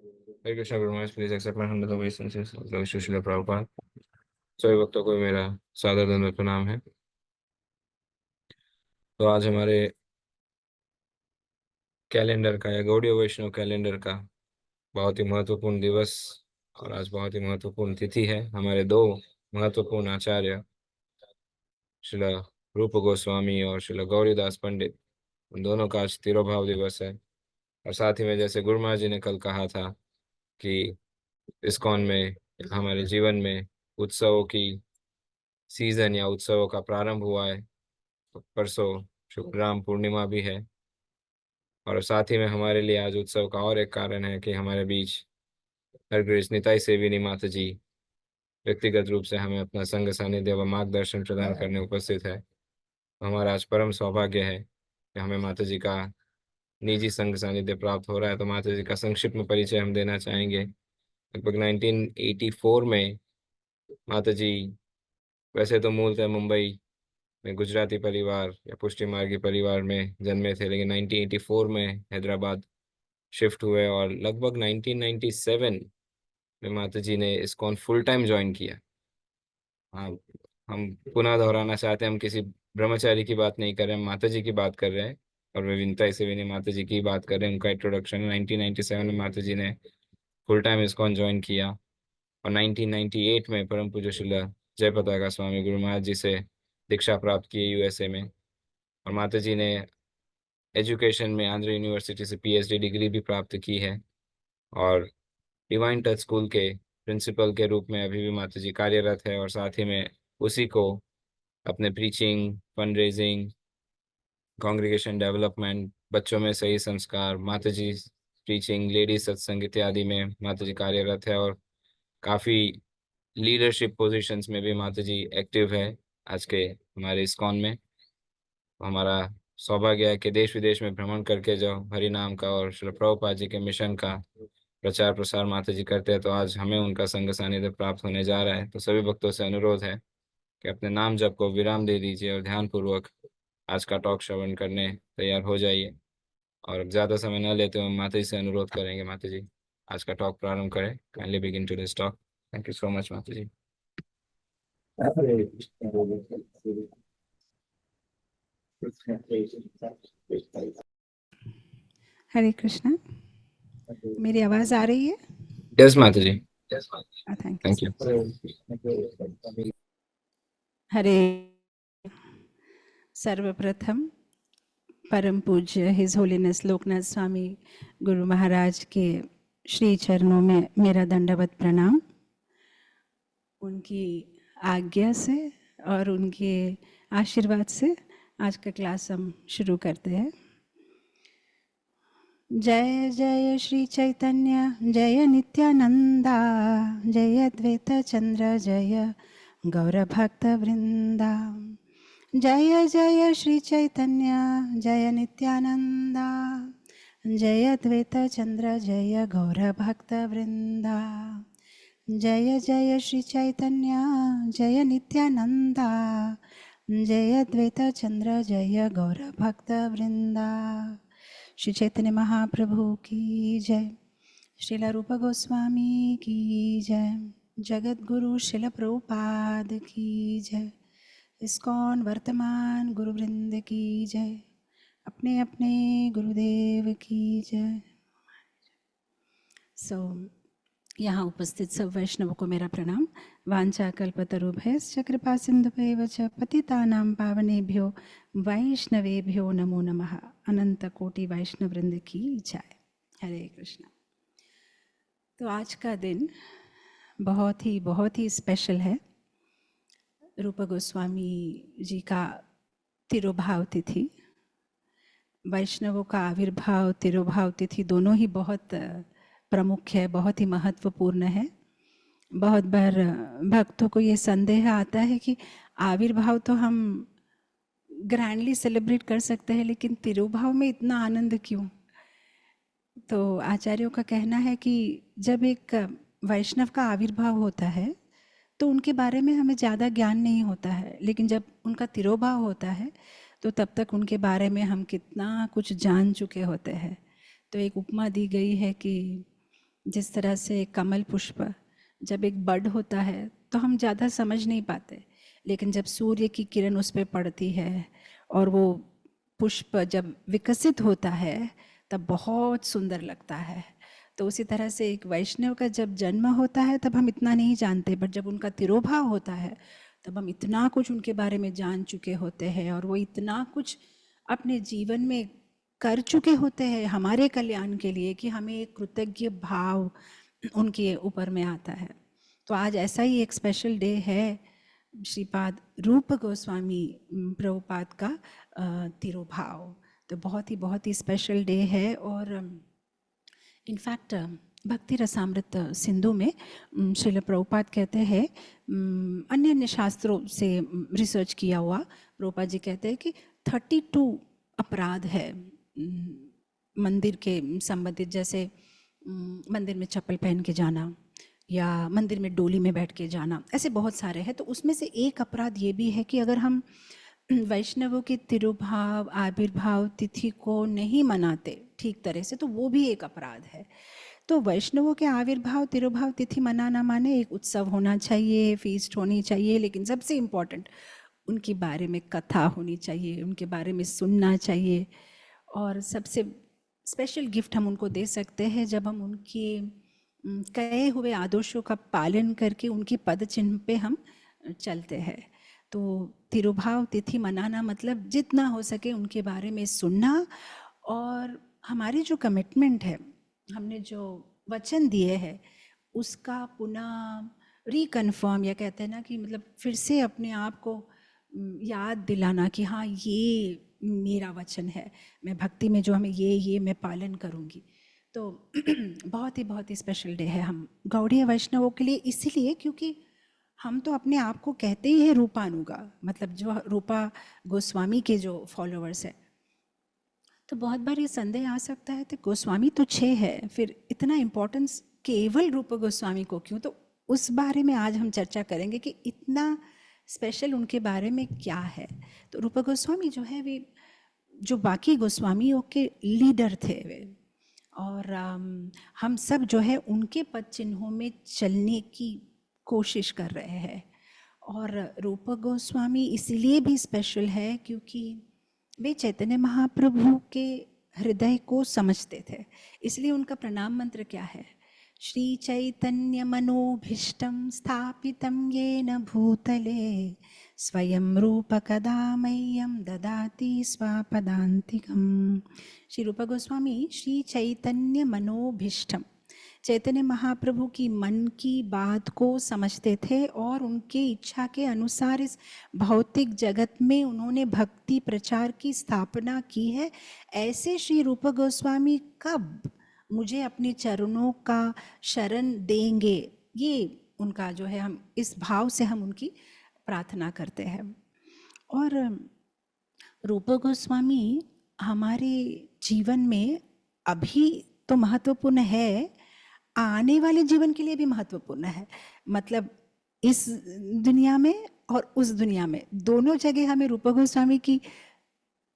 Hare Krishna Guru Maharaj, please accept my hundred obeisances of Srila Prabhupada. सभी भक्तों को मेरा सादर दंड प्रणाम है। तो आज हमारे कैलेंडर का या गौड़ीय वैष्णव कैलेंडर का बहुत ही महत्वपूर्ण दिवस और आज बहुत ही महत्वपूर्ण तिथि है। हमारे दो महत्वपूर्ण आचार्य श्रील रूप गोस्वामी और श्रील गौरीदास पंडित, उन दोनों का आज तिरोभाव दिवस है। और साथ ही में जैसे गुरु महाराज जी ने कल कहा था कि इस्कॉन में, हमारे जीवन में उत्सवों की सीजन या उत्सवों का प्रारंभ हुआ है। तो परसों शुक्ल राम पूर्णिमा भी है और साथ ही में हमारे लिए आज उत्सव का और एक कारण है कि हमारे बीच हरगृह निताई सेविनी माता जी व्यक्तिगत रूप से हमें अपना संग सानिध्य व मार्गदर्शन प्रदान करने उपस्थित है। हमारा आज परम सौभाग्य है कि हमें माता जी का निजी संग सानिध्य प्राप्त हो रहा है। तो माता जी का संक्षिप्त में परिचय हम देना चाहेंगे। लगभग 1984 में माता जी वैसे तो मूलतः मुंबई में गुजराती परिवार या पुष्टि मार्गी परिवार में जन्मे थे, लेकिन 1984 में हैदराबाद शिफ्ट हुए और लगभग 1997 में माता जी ने इस्कॉन फुल टाइम ज्वाइन किया। हाँ, हम पुनः दोहराना चाहते हैं, हम किसी ब्रह्मचारी की बात नहीं कर रहे हैं, हम माता जी की बात कर रहे हैं। और विविनता से विनय माता जी की बात कर रहे हैं। उनका इंट्रोडक्शन 1997 में माता जी ने फुल टाइम इस्कॉन ज्वाइन किया और 1998 में परम पूज्य श्रील जय पताका स्वामी गुरु महाराज जी से दीक्षा प्राप्त की यूएसए में। और माता जी ने एजुकेशन में आंध्र यूनिवर्सिटी से पीएचडी डिग्री भी प्राप्त की है और डिवाइन टच स्कूल के प्रिंसिपल के रूप में अभी भी माता जी कार्यरत है। और साथ ही में उसी को अपने preaching, fund raising, congregation development, बच्चों में सही संस्कार, माता जी प्रीचिंग, लेडीज सत्संग इत्यादि में माता जी कार्यरत है और काफ़ी लीडरशिप पोजीशंस में भी माता जी एक्टिव है आज के हमारे इस्कॉन में। हमारा सौभाग्य है कि देश विदेश में भ्रमण करके जो हरि नाम का और श्री प्रभुपाद जी के मिशन का प्रचार प्रसार माता जी करते हैं, तो आज हमें उनका संग सानिध्य प्राप्त होने जा रहा है। तो सभी भक्तों से अनुरोध है कि अपने नाम जप को विराम दे दीजिए और ध्यान पूर्वक आज का टॉक श्रवण करने तैयार हो जाइए। और अब ज़्यादा समय न लेते हुए माता जी से अनुरोध करेंगे, माता जी आज का टॉक प्रारंभ करें। Kindly begin to this talk. Thank you so much माता जी। हरे कृष्ण हरे कृष्ण। मेरी आवाज आ रही है? Yes mata ji, thank you thank sir. You. Hare, सर्वप्रथम परम पूज्य हिज होलीनेस लोकनाथ स्वामी गुरु महाराज के श्री चरणों में मेरा दंडवत प्रणाम। उनकी आज्ञा से और उनके आशीर्वाद से आज का क्लास हम शुरू करते हैं। जय जय श्री चैतन्य जय नित्यानंदा, जय द्वैत चंद्र जय गौरभक्त वृंदा। जय जय श्री चैतन्य जय नित्यानंदा, जय द्वैत चंद्र जय गौरभक्त वृंदा। जय जय श्री चैतन्य जय नित्यानंदा, जय द्वैत चंद्र जय गौरभक्त वृंदा। श्री चैतन्य महाप्रभु की जय, श्रील रूप गोस्वामी की जय, जगत गुरु श्रील प्रभुपाद की जय, इस्कॉन वर्तमान गुरुवृंद की जय, अपने अपने गुरुदेव की जय। यहाँ उपस्थित सब वैष्णवों को मेरा प्रणाम। वांछा कल्पतरुभ्यश्च कृपा सिंधुभ्येव च पतितानां पावनेभ्यो वैष्णवेभ्यो नमो नमः। अनंत कोटि वैष्णव वृंद की जय। हरे कृष्ण। तो आज का दिन बहुत ही स्पेशल है। रूप गोस्वामी जी का तिरोभाव तिथि, वैष्णवों का आविर्भाव, तिरोभाव तिथि दोनों ही बहुत प्रमुख है, बहुत ही महत्वपूर्ण है। बहुत बार भक्तों को ये संदेह आता है कि आविर्भाव तो हम ग्रैंडली सेलिब्रेट कर सकते हैं, लेकिन तिरुभाव में इतना आनंद क्यों? तो आचार्यों का कहना है कि जब एक वैष्णव का आविर्भाव होता है तो उनके बारे में हमें ज़्यादा ज्ञान नहीं होता है, लेकिन जब उनका तिरोभाव होता है तो तब तक उनके बारे में हम कितना कुछ जान चुके होते हैं। तो एक उपमा दी गई है कि जिस तरह से कमल पुष्प जब एक बड होता है तो हम ज़्यादा समझ नहीं पाते, लेकिन जब सूर्य की किरण उस पर पड़ती है और वो पुष्प जब विकसित होता है तब बहुत सुंदर लगता है। तो उसी तरह से एक वैष्णव का जब जन्म होता है तब हम इतना नहीं जानते, बट जब उनका तिरोभाव होता है तब हम इतना कुछ उनके बारे में जान चुके होते हैं और वो इतना कुछ अपने जीवन में कर चुके होते हैं हमारे कल्याण के लिए कि हमें एक कृतज्ञ भाव उनके ऊपर में आता है। तो आज ऐसा ही एक स्पेशल डे है, श्रीपाद रूप गोस्वामी प्रभुपाद का तिरुभाव। तो बहुत ही स्पेशल डे है। और इनफैक्ट भक्ति रसामृत सिंधु में श्रील प्रभुपाद कहते हैं, अन्य अन्य शास्त्रों से रिसर्च किया हुआ, प्रभुपाद जी कहते हैं कि 32 अपराध है मंदिर के संबंधित, जैसे मंदिर में चप्पल पहन के जाना या मंदिर में डोली में बैठ के जाना, ऐसे बहुत सारे हैं। तो उसमें से एक अपराध ये भी है कि अगर हम वैष्णवों के तिरुभाव आविर्भाव तिथि को नहीं मनाते ठीक तरह से तो वो भी एक अपराध है। तो वैष्णवों के आविर्भाव तिरुभाव तिथि मनाना माने एक उत्सव होना चाहिए, फीस्ट होनी चाहिए, लेकिन सबसे इम्पोर्टेंट उनके बारे में कथा होनी चाहिए, उनके बारे में सुनना चाहिए। और सबसे स्पेशल गिफ्ट हम उनको दे सकते हैं जब हम उनके कहे हुए आदर्शों का पालन करके उनकी पद चिन्ह पे हम चलते हैं। तो तिरुभाव तिथि मनाना मतलब जितना हो सके उनके बारे में सुनना, और हमारी जो कमिटमेंट है, हमने जो वचन दिए हैं उसका पुनः रिकन्फर्म, या कहते हैं ना कि मतलब फिर से अपने आप को याद दिलाना कि हाँ ये मेरा वचन है, मैं भक्ति में जो हमें ये मैं पालन करूँगी। तो बहुत ही स्पेशल डे है हम गौड़ीय वैष्णवों के लिए, इसीलिए क्योंकि हम तो अपने आप को कहते ही है रूपानुगा, मतलब जो रूपा गोस्वामी के जो फॉलोअर्स है। तो बहुत बार ये संदेह आ सकता है कि गोस्वामी तो 6 है, फिर इतना इम्पोर्टेंस केवल रूप गोस्वामी को क्यों? तो उस बारे में आज हम चर्चा करेंगे कि इतना स्पेशल उनके बारे में क्या है। तो रूप गोस्वामी जो है वे जो बाकी गोस्वामियों के लीडर थे वे, और हम सब जो है उनके पद चिन्हों में चलने की कोशिश कर रहे हैं। और रूप गोस्वामी इसीलिए भी स्पेशल है क्योंकि वे चैतन्य महाप्रभु के हृदय को समझते थे। इसलिए उनका प्रणाम मंत्र क्या है? श्री चैतन्य मनोभीष्टं स्थापितं येन भूतले स्वयं रूप कदा मह्यं ददाति स्वापदान्तिकम्। श्री रूप गोस्वामी श्री चैतन्य मनोभीष्टम, चैतन्य महाप्रभु की मन की बात को समझते थे और उनके इच्छा के अनुसार इस भौतिक जगत में उन्होंने भक्ति प्रचार की स्थापना की है। ऐसे श्री रूप गोस्वामी कब मुझे अपने चरणों का शरण देंगे, ये उनका जो है, हम इस भाव से हम उनकी प्रार्थना करते हैं। और रूप गोस्वामी हमारे जीवन में अभी तो महत्वपूर्ण है, आने वाले जीवन के लिए भी महत्वपूर्ण है। मतलब इस दुनिया में और उस दुनिया में दोनों जगह हमें रूप गोस्वामी की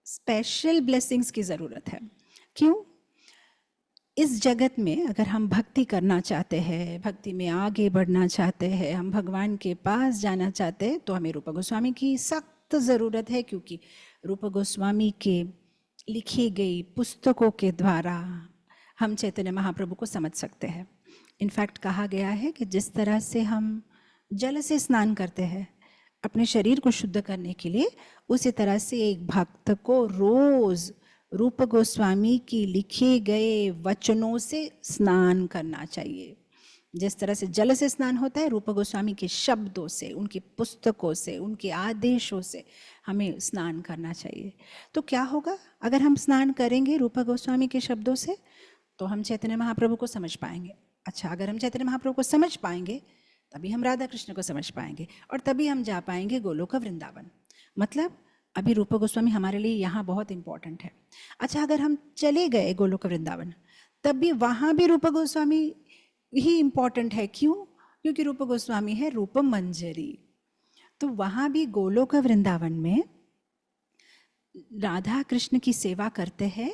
स्पेशल ब्लेसिंग्स की ज़रूरत है। क्यों? इस जगत में अगर हम भक्ति करना चाहते हैं, भक्ति में आगे बढ़ना चाहते हैं, हम भगवान के पास जाना चाहते हैं, तो हमें रूप गोस्वामी की सख्त ज़रूरत है, क्योंकि रूप गोस्वामी के लिखी गई पुस्तकों के द्वारा हम चैतन्य महाप्रभु को समझ सकते हैं। इनफैक्ट कहा गया है कि जिस तरह से हम जल से स्नान करते हैं अपने शरीर को शुद्ध करने के लिए, उसी तरह से एक भक्त को रोज़ रूप गोस्वामी की लिखे गए वचनों से स्नान करना चाहिए। जिस तरह से जल से स्नान होता है, रूप गोस्वामी के शब्दों से, उनकी पुस्तकों से, उनके आदेशों से हमें स्नान करना चाहिए। तो क्या होगा अगर हम स्नान करेंगे रूप गोस्वामी के शब्दों से? तो हम चैतन्य महाप्रभु को समझ पाएंगे। अच्छा, अगर हम चैतन्य महाप्रभु को समझ पाएंगे तभी हम राधा कृष्ण को समझ पाएंगे, और तभी हम जा पाएंगे गोलोक वृंदावन। मतलब अभी रूप गोस्वामी हमारे लिए यहाँ बहुत इंपॉर्टेंट है। अच्छा, अगर हम चले गए गोलोक वृंदावन तब भी वहाँ भी रूप गोस्वामी ही इम्पॉर्टेंट है। क्यों? क्योंकि रूप गोस्वामी है रूप मंजरी। तो वहाँ भी गोलोक वृंदावन में राधा कृष्ण की सेवा करते हैं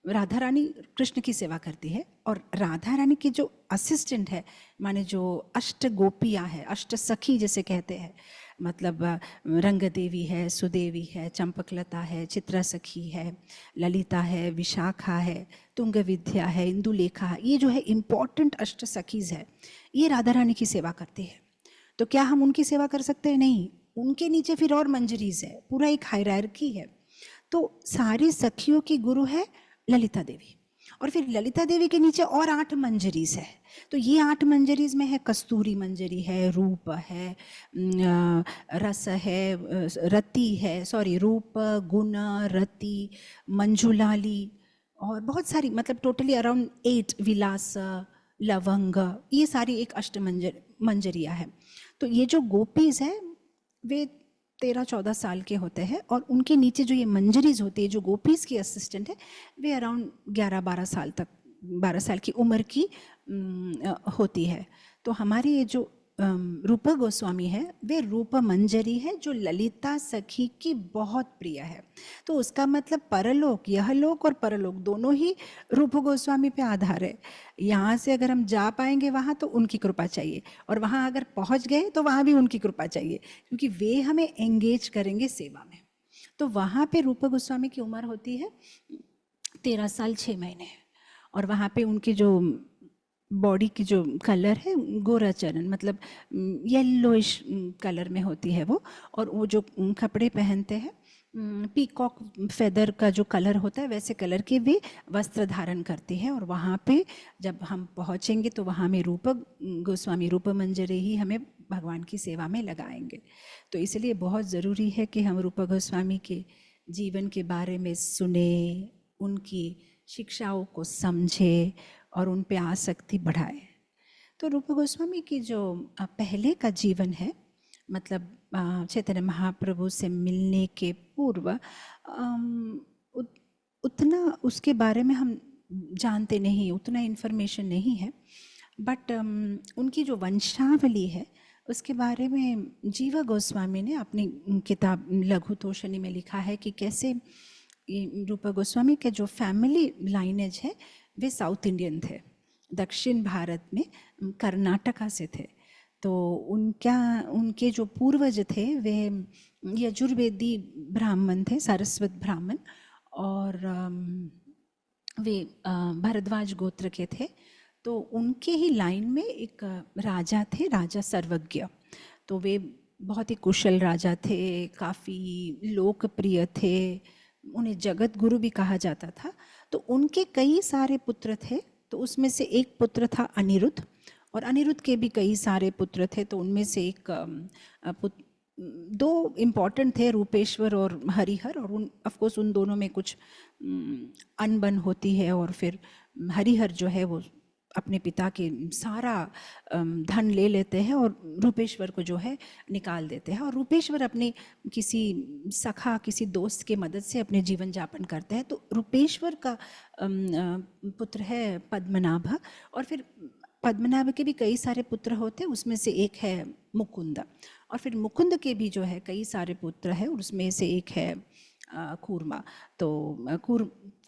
राधा रानी कृष्ण की सेवा करती है, और राधा रानी की जो असिस्टेंट है, माने जो अष्ट गोपियाँ है, अष्ट सखी जिसे कहते हैं, मतलब रंग देवी है, सुदेवी है, चंपकलता है, चित्रा सखी है, ललिता है, विशाखा है, तुंग विद्या है, इंदुलेखा है, ये जो है इम्पॉर्टेंट अष्ट सखीज है, ये राधा रानी की सेवा करती है। तो क्या हम उनकी सेवा कर सकते हैं? नहीं, उनके नीचे फिर और मंजरीज है, पूरा एक हायरार्की है। तो सारी सखियों की गुरु है ललिता देवी, और फिर ललिता देवी के नीचे और 8 मंजरीज है। तो ये 8 मंजरीज में है कस्तूरी मंजरी है, रूप है, रस है, रति है, सॉरी, रूप, गुण, रति, मंजुलाली, और बहुत सारी, मतलब टोटली अराउंड 8, विलास, लवंग, ये सारी एक अष्ट मंजरिया है। तो ये जो गोपीज है वे 13-14 साल के होते हैं, और उनके नीचे जो ये मंजरीज होती है, जो गोपीज की असिस्टेंट है, वे अराउंड 11-12 साल तक, 12 साल की उम्र की होती है। तो हमारी ये जो रूपा गोस्वामी है, वे रूप मंजरी है जो ललिता सखी की बहुत प्रिय है। तो उसका मतलब परलोक, यह लोक और परलोक दोनों ही रूप गोस्वामी पे आधार है। यहाँ से अगर हम जा पाएंगे वहाँ तो उनकी कृपा चाहिए, और वहाँ अगर पहुँच गए तो वहाँ भी उनकी कृपा चाहिए, क्योंकि वे हमें एंगेज करेंगे सेवा में। तो वहाँ पे रूप गोस्वामी की उम्र होती है 13 साल 6 महीने, और वहाँ पे उनकी जो बॉडी की जो कलर है गोरा चरण, मतलब येलोइश कलर में होती है वो, और वो जो कपड़े पहनते हैं पीकॉक फेदर का जो कलर होता है वैसे कलर के वे वस्त्र धारण करती है। और वहाँ पे जब हम पहुँचेंगे तो वहाँ में रूप गोस्वामी रूप मंजरी ही हमें भगवान की सेवा में लगाएंगे। तो इसलिए बहुत ज़रूरी है कि हम रूप गोस्वामी के जीवन के बारे में सुने, उनकी शिक्षाओं को समझे और उन पे आसक्ति बढ़ाए। तो रूप गोस्वामी की जो पहले का जीवन है, मतलब चैतन्य महाप्रभु से मिलने के पूर्व उतना उसके बारे में हम जानते नहीं, उतना इन्फॉर्मेशन नहीं है। बट उनकी जो वंशावली है उसके बारे में जीवा गोस्वामी ने अपनी किताब लघु तोषणी में लिखा है कि कैसे रूपा गोस्वामी के जो फैमिली लाइनेज है वे साउथ इंडियन थे, दक्षिण भारत में कर्नाटका से थे। तो उनके जो पूर्वज थे वे यजुर्वेदी ब्राह्मण थे, सारस्वत ब्राह्मण, और वे भरद्वाज गोत्र के थे। तो उनके ही लाइन में एक राजा थे, राजा सर्वज्ञ। तो वे बहुत ही कुशल राजा थे, काफ़ी लोकप्रिय थे, उन्हें जगत गुरु भी कहा जाता था। तो उनके कई सारे पुत्र थे, तो उसमें से एक पुत्र था अनिरुद्ध, और अनिरुद्ध के भी कई सारे पुत्र थे। तो उनमें से एक दो इम्पॉर्टेंट थे, रूपेश्वर और हरिहर, और उन ऑफकोर्स उन दोनों में कुछ अनबन होती है, और फिर हरिहर जो है वो अपने पिता के सारा धन ले लेते हैं और रूपेश्वर को जो है निकाल देते हैं, और रूपेश्वर अपने किसी सखा, किसी दोस्त के मदद से अपने जीवन यापन करते हैं। तो रूपेश्वर का पुत्र है पद्मनाभ, और फिर पद्मनाभ के भी कई सारे पुत्र होते हैं, उसमें से एक है मुकुंद, और फिर मुकुंद के भी जो है कई सारे पुत्र हैं, उसमें से एक है कूर्मा, तो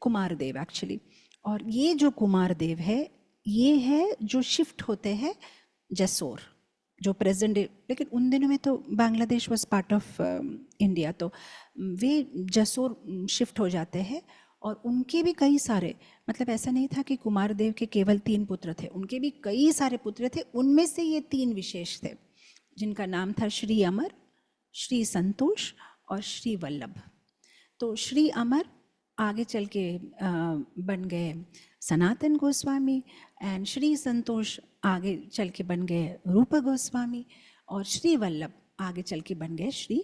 कुमार देव एक्चुअली। और ये जो कुमार देव है ये है जो शिफ्ट होते हैं जसोर, जो प्रेजेंट डे, लेकिन उन दिनों में तो Bangladesh was part of India, तो वे जसोर शिफ्ट हो जाते हैं। और उनके भी कई सारे, मतलब ऐसा नहीं था कि कुमार देव के केवल 3 पुत्र थे, उनके भी कई सारे पुत्र थे। उनमें से ये 3 विशेष थे जिनका नाम था श्री अमर, श्री संतोष और श्री वल्लभ। तो श्री अमर आगे चल के बन गए सनातन गोस्वामी, एंड श्री संतोष आगे चल के बन गए रूप गोस्वामी, और श्री वल्लभ आगे चल के बन गए श्री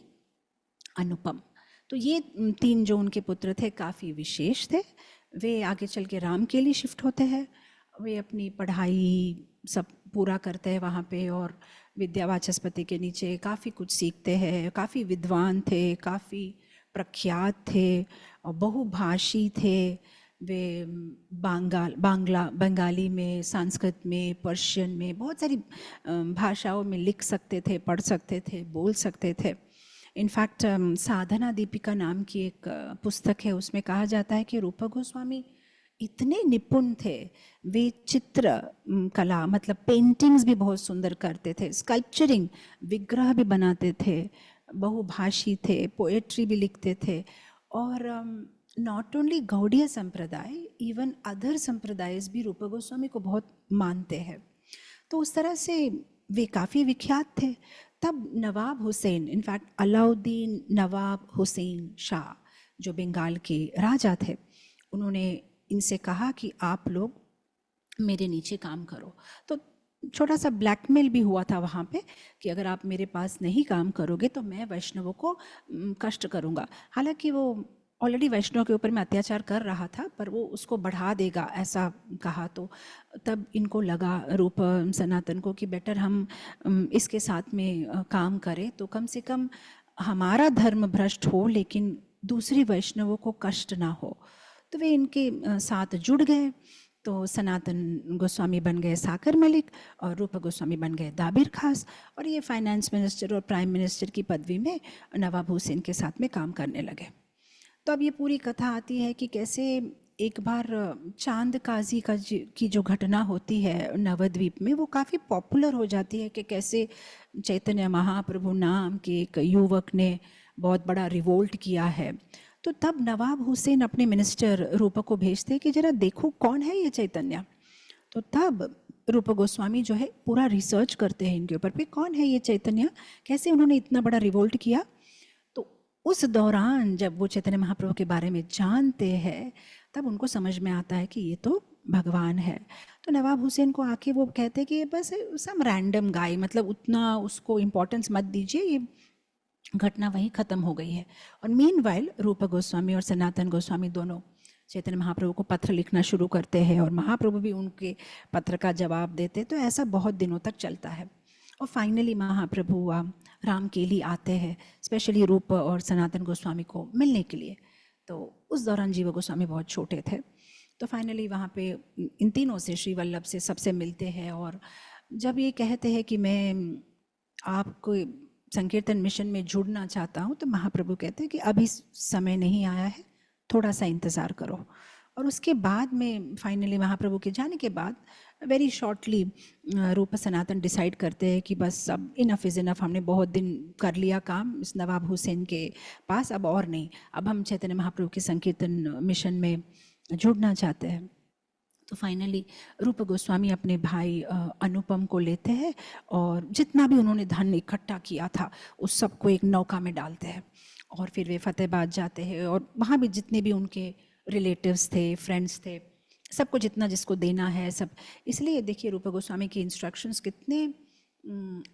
अनुपम। तो ये 3 जो उनके पुत्र थे काफ़ी विशेष थे। वे आगे चल के राम के लिए शिफ्ट होते हैं, वे अपनी पढ़ाई सब पूरा करते हैं वहाँ पे, और विद्या वाचस्पति के नीचे काफ़ी कुछ सीखते हैं, काफ़ी विद्वान थे, काफ़ी प्रख्यात थे और बहुभाषी थे। वे बंगाली में, संस्कृत में, पर्शियन में, बहुत सारी भाषाओं में लिख सकते थे, पढ़ सकते थे, बोल सकते थे। इनफैक्ट साधना दीपिका नाम की एक पुस्तक है, उसमें कहा जाता है कि रूपा गोस्वामी इतने निपुण थे वे। चित्र कला मतलब पेंटिंग्स भी बहुत सुंदर करते थे, स्कल्पचरिंग विग्रह भी बनाते थे, बहुभाषी थे, पोएट्री भी लिखते थे। और नॉट ओनली गौड़ीय संप्रदाय, इवन अदर संप्रदायस भी रूपा गोस्वामी को बहुत मानते हैं। तो उस तरह से वे काफ़ी विख्यात थे। तब नवाब हुसैन, इनफैक्ट अलाउद्दीन नवाब हुसैन शाह जो बंगाल के राजा थे, उन्होंने इनसे कहा कि आप लोग मेरे नीचे काम करो। तो छोटा सा ब्लैकमेल भी हुआ था वहाँ पे कि अगर आप मेरे पास नहीं काम करोगे तो मैं वैष्णवों को कष्ट करूँगा। हालांकि वो ऑलरेडी वैष्णव के ऊपर में अत्याचार कर रहा था, पर वो उसको बढ़ा देगा ऐसा कहा। तो तब इनको लगा रूप सनातन को कि बेटर हम इसके साथ में काम करें, तो कम से कम हमारा धर्म भ्रष्ट हो लेकिन दूसरी वैष्णवों को कष्ट ना हो। तो वे इनके साथ जुड़ गए। तो सनातन गोस्वामी बन गए साकर मलिक और रूपा गोस्वामी बन गए दाबिर खास, और ये फाइनेंस मिनिस्टर और प्राइम मिनिस्टर की पदवी में नवाब हुसैन के साथ में काम करने लगे। तो अब ये पूरी कथा आती है कि कैसे एक बार चांद काजी की जो घटना होती है नवद्वीप में, वो काफ़ी पॉपुलर हो जाती है कि कैसे चैतन्य महाप्रभु नाम के एक युवक ने बहुत बड़ा रिवोल्ट किया है। तो तब नवाब हुसैन अपने मिनिस्टर रूपा को भेजते हैं कि जरा देखो कौन है ये चैतन्य। तो तब रूपा गोस्वामी जो है पूरा रिसर्च करते हैं इनके ऊपर पे, कौन है ये चैतन्य, कैसे उन्होंने इतना बड़ा रिवोल्ट किया। तो उस दौरान जब वो चैतन्य महाप्रभु के बारे में जानते हैं, तब उनको समझ में आता है कि ये तो भगवान है। तो नवाब हुसैन को आके वो कहते हैं कि ये बस सम रैंडम गाय, मतलब उतना उसको इम्पोर्टेंस मत दीजिए, ये घटना वहीं ख़त्म हो गई है। और मीनवाइल रूपा गोस्वामी और सनातन गोस्वामी दोनों चैतन्य महाप्रभु को पत्र लिखना शुरू करते हैं और महाप्रभु भी उनके पत्र का जवाब देते। तो ऐसा बहुत दिनों तक चलता है और फाइनली महाप्रभु रामकेली आते हैं स्पेशली रूप और सनातन गोस्वामी को मिलने के लिए। तो उस दौरान जीवा गोस्वामी बहुत छोटे थे। तो फाइनली वहाँ पे इन तीनों से, श्री वल्लभ से, सबसे मिलते हैं। और जब ये कहते हैं कि मैं आपको संकीर्तन मिशन में जुड़ना चाहता हूँ, तो महाप्रभु कहते हैं कि अभी समय नहीं आया है, थोड़ा सा इंतज़ार करो। और उसके बाद में फाइनली महाप्रभु के जाने के बाद वेरी शॉर्टली रूप सनातन डिसाइड करते हैं कि बस अब इनफ इज़ इनफ, हमने बहुत दिन कर लिया काम इस नवाब हुसैन के पास, अब और नहीं, अब हम चैतन्य महाप्रभु के संकीर्तन मिशन में जुड़ना चाहते हैं। तो फाइनली रूप गोस्वामी अपने भाई अनुपम को लेते हैं और जितना भी उन्होंने धन इकट्ठा किया था उस सबको एक नौका में डालते हैं और फिर वे फतेहाबाद जाते हैं। और वहाँ भी जितने भी उनके रिलेटिव्स थे, फ्रेंड्स थे, सबको जितना जिसको देना है सब। इसलिए देखिए रूप गोस्वामी के इंस्ट्रक्शंस कितने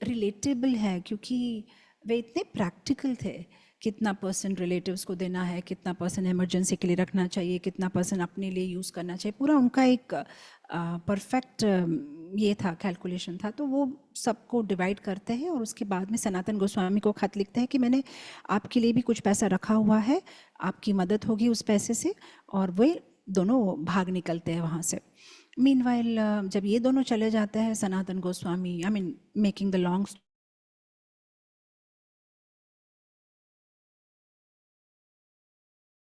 रिलेटेबल है, क्योंकि वे इतने प्रैक्टिकल थे। कितना परसेंट रिलेटिव्स को देना है, कितना परसेंट इमरजेंसी के लिए रखना चाहिए, कितना परसेंट अपने लिए यूज़ करना चाहिए, पूरा उनका एक परफेक्ट ये था, कैलकुलेशन था। तो वो सबको डिवाइड करते हैं और उसके बाद में सनातन गोस्वामी को खत लिखते हैं कि मैंने आपके लिए भी कुछ पैसा रखा हुआ है, आपकी मदद होगी उस पैसे से। और वे दोनों भाग निकलते हैं वहाँ से। मीनवाइल जब ये दोनों चले जाते हैं, Sanatana Goswami, I mean making the long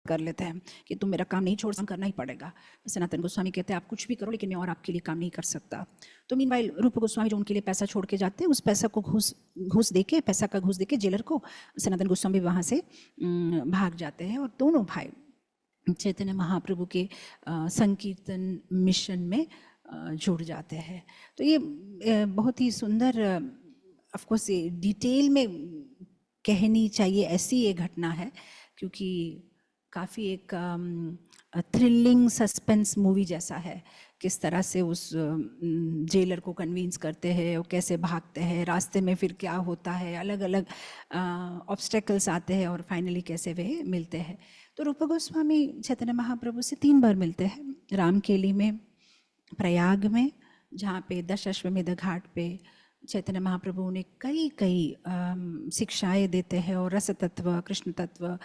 कर लेते हैं कि तुम मेरा काम नहीं छोड़, काम करना ही पड़ेगा। सनातन गोस्वामी कहते हैं आप कुछ भी करो लेकिन मैं और आपके लिए काम नहीं कर सकता। तो मीनवाइल रूप गोस्वामी जो उनके लिए पैसा छोड़ के जाते हैं, उस पैसा को घूस देके, पैसा का घूस देके जेलर को सनातन गोस्वामी वहाँ से भाग जाते हैं और दोनों भाई चैतन्य महाप्रभु के संकीर्तन मिशन में जुड़ जाते हैं। तो ये बहुत ही सुंदर, ऑफकोर्स डिटेल में कहनी चाहिए ऐसी ये घटना है, क्योंकि काफ़ी एक थ्रिलिंग सस्पेंस मूवी जैसा है। किस तरह से उस जेलर को कन्विंस करते हैं और कैसे भागते हैं, रास्ते में फिर क्या होता है, अलग अलग ऑब्स्टेकल्स आते हैं और फाइनली कैसे वे मिलते हैं। तो रूप गोस्वामी चैतन्य महाप्रभु से 3 बार मिलते हैं, रामकेली में, प्रयाग में, जहाँ पे दशाश्वमेध घाट पे चैतन्य महाप्रभु उन्हें कई कई शिक्षाएं देते हैं और रस तत्व, कृष्ण तत्व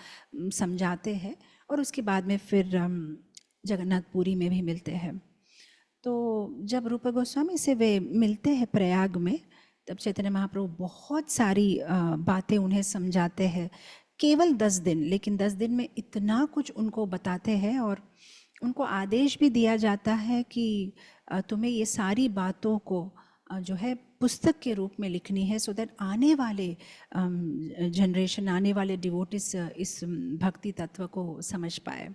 समझाते हैं। और उसके बाद में फिर जगन्नाथपुरी में भी मिलते हैं। तो जब रूप गोस्वामी से वे मिलते हैं प्रयाग में, तब चैतन्य महाप्रभु बहुत सारी बातें उन्हें समझाते हैं। केवल 10 दिन, लेकिन 10 दिन में इतना कुछ उनको बताते हैं और उनको आदेश भी दिया जाता है कि तुम्हें ये सारी बातों को जो है पुस्तक के रूप में लिखनी है, सो दैट आने वाले जनरेशन, आने वाले डिवोटिस इस भक्ति तत्व को समझ पाए।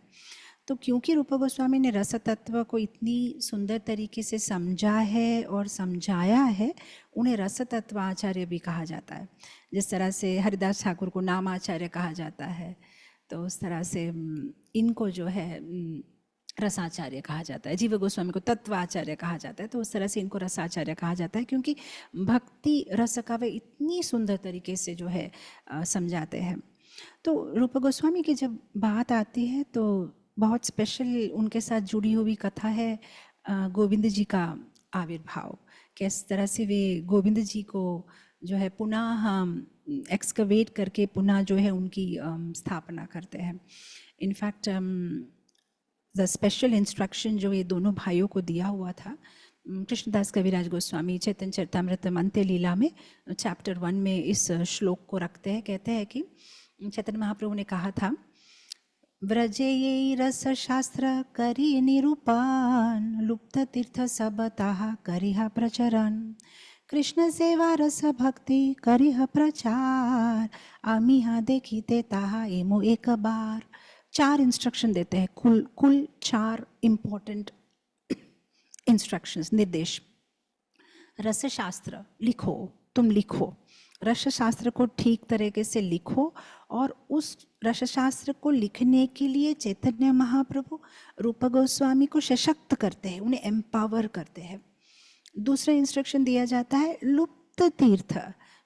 तो क्योंकि रूप गोस्वामी ने रस तत्व को इतनी सुंदर तरीके से समझा है और समझाया है, उन्हें रस तत्व आचार्य भी कहा जाता है। जिस तरह से हरिदास ठाकुर को नाम आचार्य कहा जाता है, तो उस तरह से इनको जो है रसाचार्य कहा जाता है। जीव गोस्वामी को तत्वाचार्य कहा जाता है, तो उस तरह से इनको रसाचार्य कहा जाता है, क्योंकि भक्ति रस का वे इतनी सुंदर तरीके से जो है समझाते हैं। तो रूप गोस्वामी की जब बात आती है तो बहुत स्पेशल उनके साथ जुड़ी हुई कथा है गोविंद जी का आविर्भाव। किस तरह से वे गोविंद जी को जो है पुनः एक्सकवेट करके पुनः जो है उनकी स्थापना करते हैं। इनफैक्ट द स्पेशल इंस्ट्रक्शन जो ये दोनों भाइयों को दिया हुआ था, कृष्णदास कविराज गोस्वामी चैतन्य चरितामृत अंत्य लीला में चैप्टर 1 में इस श्लोक को रखते हैं। कहते हैं कि चैतन्य महाप्रभु ने कहा था, व्रजे ये रस शास्त्र करी निरूपण, लुप्त तीर्थ सबताह करिह प्रचरण, कृष्ण सेवा रस भक्ति करिह प्रचार, आमिहा देखिते ताहा एमो एक बार। 4 इंस्ट्रक्शन देते हैं, कुल 4 इंपॉर्टेंट इंस्ट्रक्शंस, निर्देश। रस शास्त्र लिखो, तुम लिखो, रस शास्त्र को ठीक तरीके से लिखो, और उस रस शास्त्र को लिखने के लिए चैतन्य महाप्रभु रूप गोस्वामी को सशक्त करते हैं, उन्हें एम्पावर करते हैं। दूसरा इंस्ट्रक्शन दिया जाता है लुप्त तीर्थ,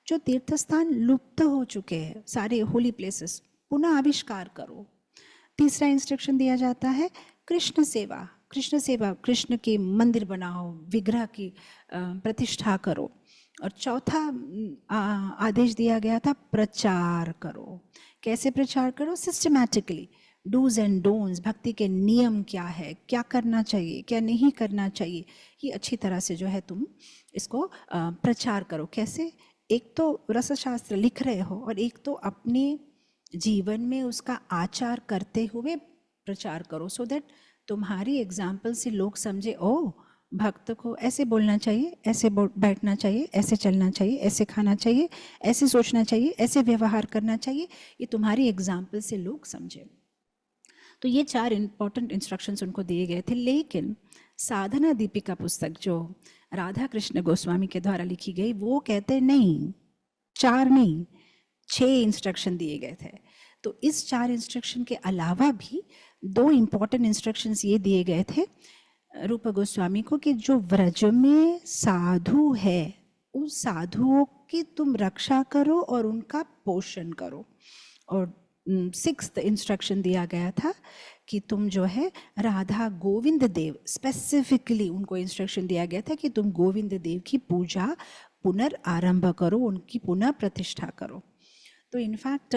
जो तीर्थ स्थान लुप्त हो चुके हैं, सारे होली प्लेसेस पुनः आविष्कार करो। तीसरा इंस्ट्रक्शन दिया जाता है कृष्ण सेवा, कृष्ण सेवा, कृष्ण के मंदिर बनाओ, विग्रह की प्रतिष्ठा करो। और चौथा आदेश दिया गया था प्रचार करो। कैसे प्रचार करो? सिस्टमैटिकली, डूज एंड डोंट्स, भक्ति के नियम क्या है, क्या करना चाहिए, क्या नहीं करना चाहिए, ये अच्छी तरह से जो है तुम इसको प्रचार करो। कैसे? एक तो रसशास्त्र लिख रहे हो और एक तो अपने जीवन में उसका आचार करते हुए प्रचार करो, सो दैट तुम्हारी एग्जाम्पल से लोग समझे, ओ भक्त को ऐसे बोलना चाहिए, ऐसे बैठना चाहिए, ऐसे चलना चाहिए, ऐसे खाना चाहिए, ऐसे सोचना चाहिए, ऐसे व्यवहार करना चाहिए, ये तुम्हारी एग्जाम्पल से लोग समझे। तो ये 4 इंपॉर्टेंट इंस्ट्रक्शंस उनको दिए गए थे। लेकिन साधना दीपिका पुस्तक जो राधा कृष्ण गोस्वामी के द्वारा लिखी गई, वो कहते नहीं 4 नहीं 6 इंस्ट्रक्शन दिए गए थे। तो इस 4 इंस्ट्रक्शन के अलावा भी 2 इंपॉर्टेंट इंस्ट्रक्शंस ये दिए गए थे रूप गोस्वामी को कि जो व्रज में साधु है, उन साधुओं की तुम रक्षा करो और उनका पोषण करो। और 6th इंस्ट्रक्शन दिया गया था कि तुम जो है राधा गोविंद देव, स्पेसिफिकली उनको इंस्ट्रक्शन दिया गया था कि तुम गोविंद देव की पूजा पुनर्आरंभ करो, उनकी पुनः प्रतिष्ठा करो। तो इनफैक्ट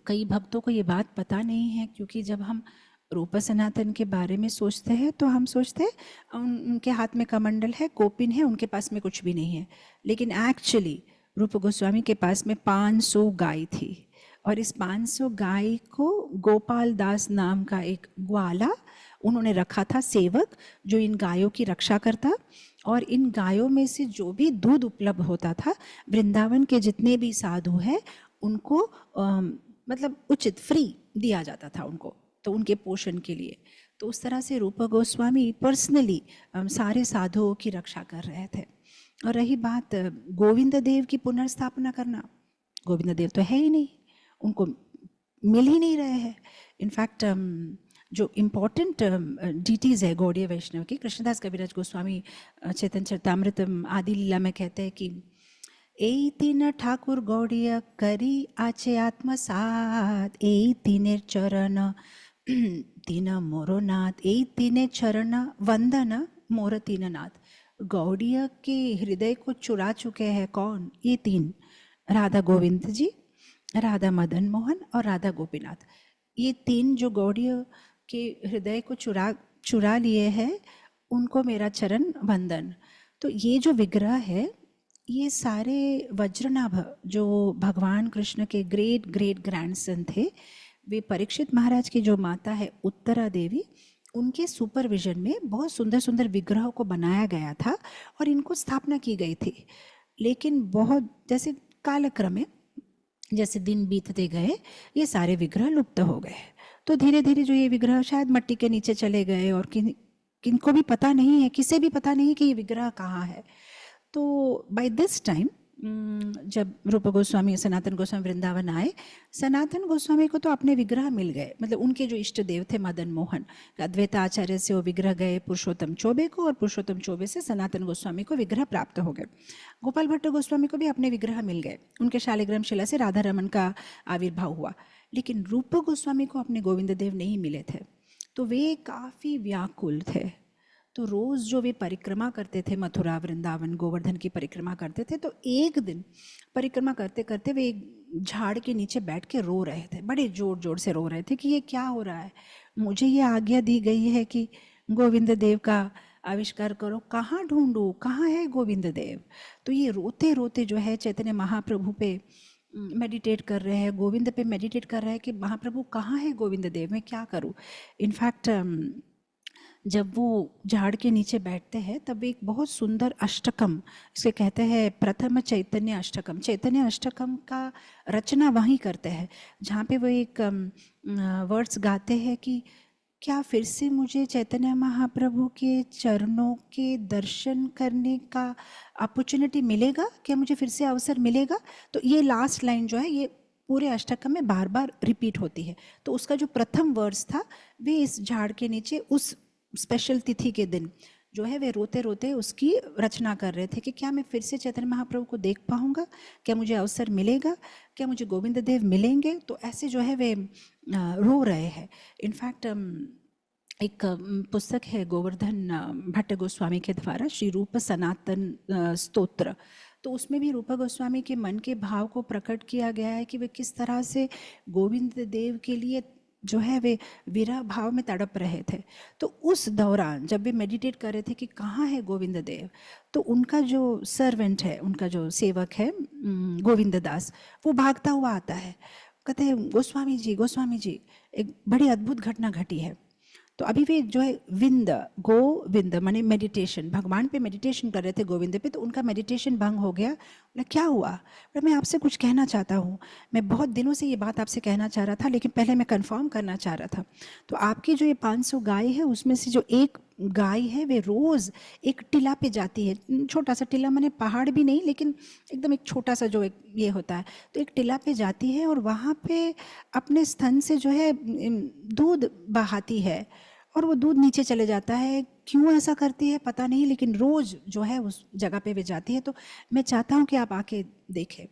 कई भक्तों को ये बात पता नहीं है, क्योंकि जब हम रूप सनातन के बारे में सोचते हैं तो हम सोचते हैं उनके हाथ में कमंडल है, कोपिन है, उनके पास में कुछ भी नहीं है। लेकिन एक्चुअली रूप गोस्वामी के पास में 500 गाय थी, और इस 500 गाय को गोपाल दास नाम का एक ग्वाला उन्होंने रखा था, सेवक, जो इन गायों की रक्षा करता। और इन गायों में से जो भी दूध उपलब्ध होता था, वृंदावन के जितने भी साधु हैं उनको मतलब उचित फ्री दिया जाता था उनको, तो उनके पोषण के लिए। तो उस तरह से रूप गोस्वामी पर्सनली सारे साधुओं की रक्षा कर रहे थे। और रही बात गोविंद देव की पुनर्स्थापना करना, गोविंद देव तो है ही नहीं, उनको मिल ही नहीं रहे हैं। इनफैक्ट जो इम्पोर्टेंट डीटीज़ है गौड़ीय वैष्णव की, कृष्णदास कविराज गोस्वामी चैतन्य चरितामृत आदि लीला में कहते हैं कि ए तीन ठाकुर गौड़ीय करी आचे आत्मसात, ए तीने चरण तीन मोरो नाथ, ए तीने चरण वंदन मोर तीन नाथ। गौड़ीय के हृदय को चुरा चुके हैं कौन? ये 3, राधा गोविंद जी, राधा मदन मोहन और राधा गोपीनाथ। ये 3 जो गौड़ीय के हृदय को चुरा लिए हैं, उनको मेरा चरण वंदन। तो ये जो विग्रह है, ये सारे वज्रनाभ जो भगवान कृष्ण के ग्रेट ग्रैंडसन थे, वे परीक्षित महाराज की जो माता है उत्तरा देवी, उनके सुपरविजन में बहुत सुंदर सुंदर विग्रहों को बनाया गया था और इनको स्थापना की गई थी। लेकिन बहुत जैसे कालक्रम जैसे दिन बीतते गए ये सारे विग्रह लुप्त हो गए। तो धीरे धीरे जो ये विग्रह शायद मट्टी के नीचे चले गए और किनको भी पता नहीं है, किसे भी पता नहीं है कि ये विग्रह कहाँ है। तो बाय दिस टाइम जब रूप गोस्वामी सनातन गोस्वामी वृंदावन आए, सनातन गोस्वामी को तो अपने विग्रह मिल गए, मतलब उनके जो इष्ट देव थे मदन मोहन, अद्वैत आचार्य से वो विग्रह गए पुरुषोत्तम चौबे को, और पुरुषोत्तम चौबे से सनातन गोस्वामी को विग्रह प्राप्त हो गए। गोपाल भट्ट गोस्वामी को भी अपने विग्रह मिल गए, उनके शालिग्राम शिला से राधा रमन का आविर्भाव हुआ। लेकिन रूप गोस्वामी को अपने गोविंद देव नहीं मिले थे, तो वे काफ़ी व्याकुल थे। तो रोज़ जो वे परिक्रमा करते थे, मथुरा वृंदावन गोवर्धन की परिक्रमा करते थे, तो एक दिन परिक्रमा करते करते वे एक झाड़ के नीचे बैठ के रो रहे थे, बड़े जोर जोर से रो रहे थे कि ये क्या हो रहा है, मुझे ये आज्ञा दी गई है कि गोविंद देव का आविष्कार करो, कहाँ ढूंढूं, कहाँ है गोविंद देव। तो ये रोते रोते जो है चैतन्य महाप्रभु पे मेडिटेट कर रहे हैं, गोविंद पे मेडिटेट कर रहे हैं कि महाप्रभु कहाँ है गोविंद देव, मैं क्या करूँ। इनफैक्ट जब वो झाड़ के नीचे बैठते हैं तब एक बहुत सुंदर अष्टकम, इसे कहते हैं प्रथम चैतन्य अष्टकम, चैतन्य अष्टकम का रचना वहीं करते हैं, जहाँ पे वो एक वर्ड्स गाते हैं कि क्या फिर से मुझे चैतन्य महाप्रभु के चरणों के दर्शन करने का अपॉर्चुनिटी मिलेगा, क्या मुझे फिर से अवसर मिलेगा। तो ये लास्ट लाइन जो है ये पूरे अष्टकम में बार बार रिपीट होती है। तो उसका जो प्रथम वर्स था वे इस झाड़ के नीचे उस स्पेशल तिथि के दिन जो है वे रोते रोते उसकी रचना कर रहे थे कि क्या मैं फिर से चैतन्य महाप्रभु को देख पाऊंगा, क्या मुझे अवसर मिलेगा, क्या मुझे गोविंद देव मिलेंगे। तो ऐसे जो है वे रो रहे हैं। इनफैक्ट एक पुस्तक है गोवर्धन भट्ट गोस्वामी के द्वारा श्री रूप सनातन स्तोत्र, तो उसमें भी रूपा गोस्वामी के मन के भाव को प्रकट किया गया है कि वे किस तरह से गोविंद देव के लिए जो है वे विरह भाव में तड़प रहे थे। तो उस दौरान जब वे मेडिटेट कर रहे थे कि कहाँ है गोविंद देव, तो उनका जो सर्वेंट है, उनका जो सेवक है गोविंद दास, वो भागता हुआ आता है, कहते हैं गोस्वामी जी एक बड़ी अद्भुत घटना घटी है। तो अभी वे जो है गोविंद माने मेडिटेशन, भगवान पे मेडिटेशन कर रहे थे गोविंद पे, तो उनका मेडिटेशन भंग हो गया। बोला क्या हुआ, बोला मैं आपसे कुछ कहना चाहता हूँ, मैं बहुत दिनों से ये बात आपसे कहना चाह रहा था, लेकिन पहले मैं कंफर्म करना चाह रहा था। तो आपकी जो ये 500 गाय है उसमें से जो एक गाय है वे रोज़ एक टिला पे जाती है, छोटा सा टिला माने पहाड़ भी नहीं लेकिन एकदम एक छोटा सा जो एक ये होता है, तो एक टिला पे जाती है और वहाँ पे अपने स्तन से जो है दूध बहाती है और वो दूध नीचे चले जाता है। क्यों ऐसा करती है पता नहीं, लेकिन रोज़ जो है उस जगह पे वे जाती है। तो मैं चाहता हूँ कि आप आके देखें।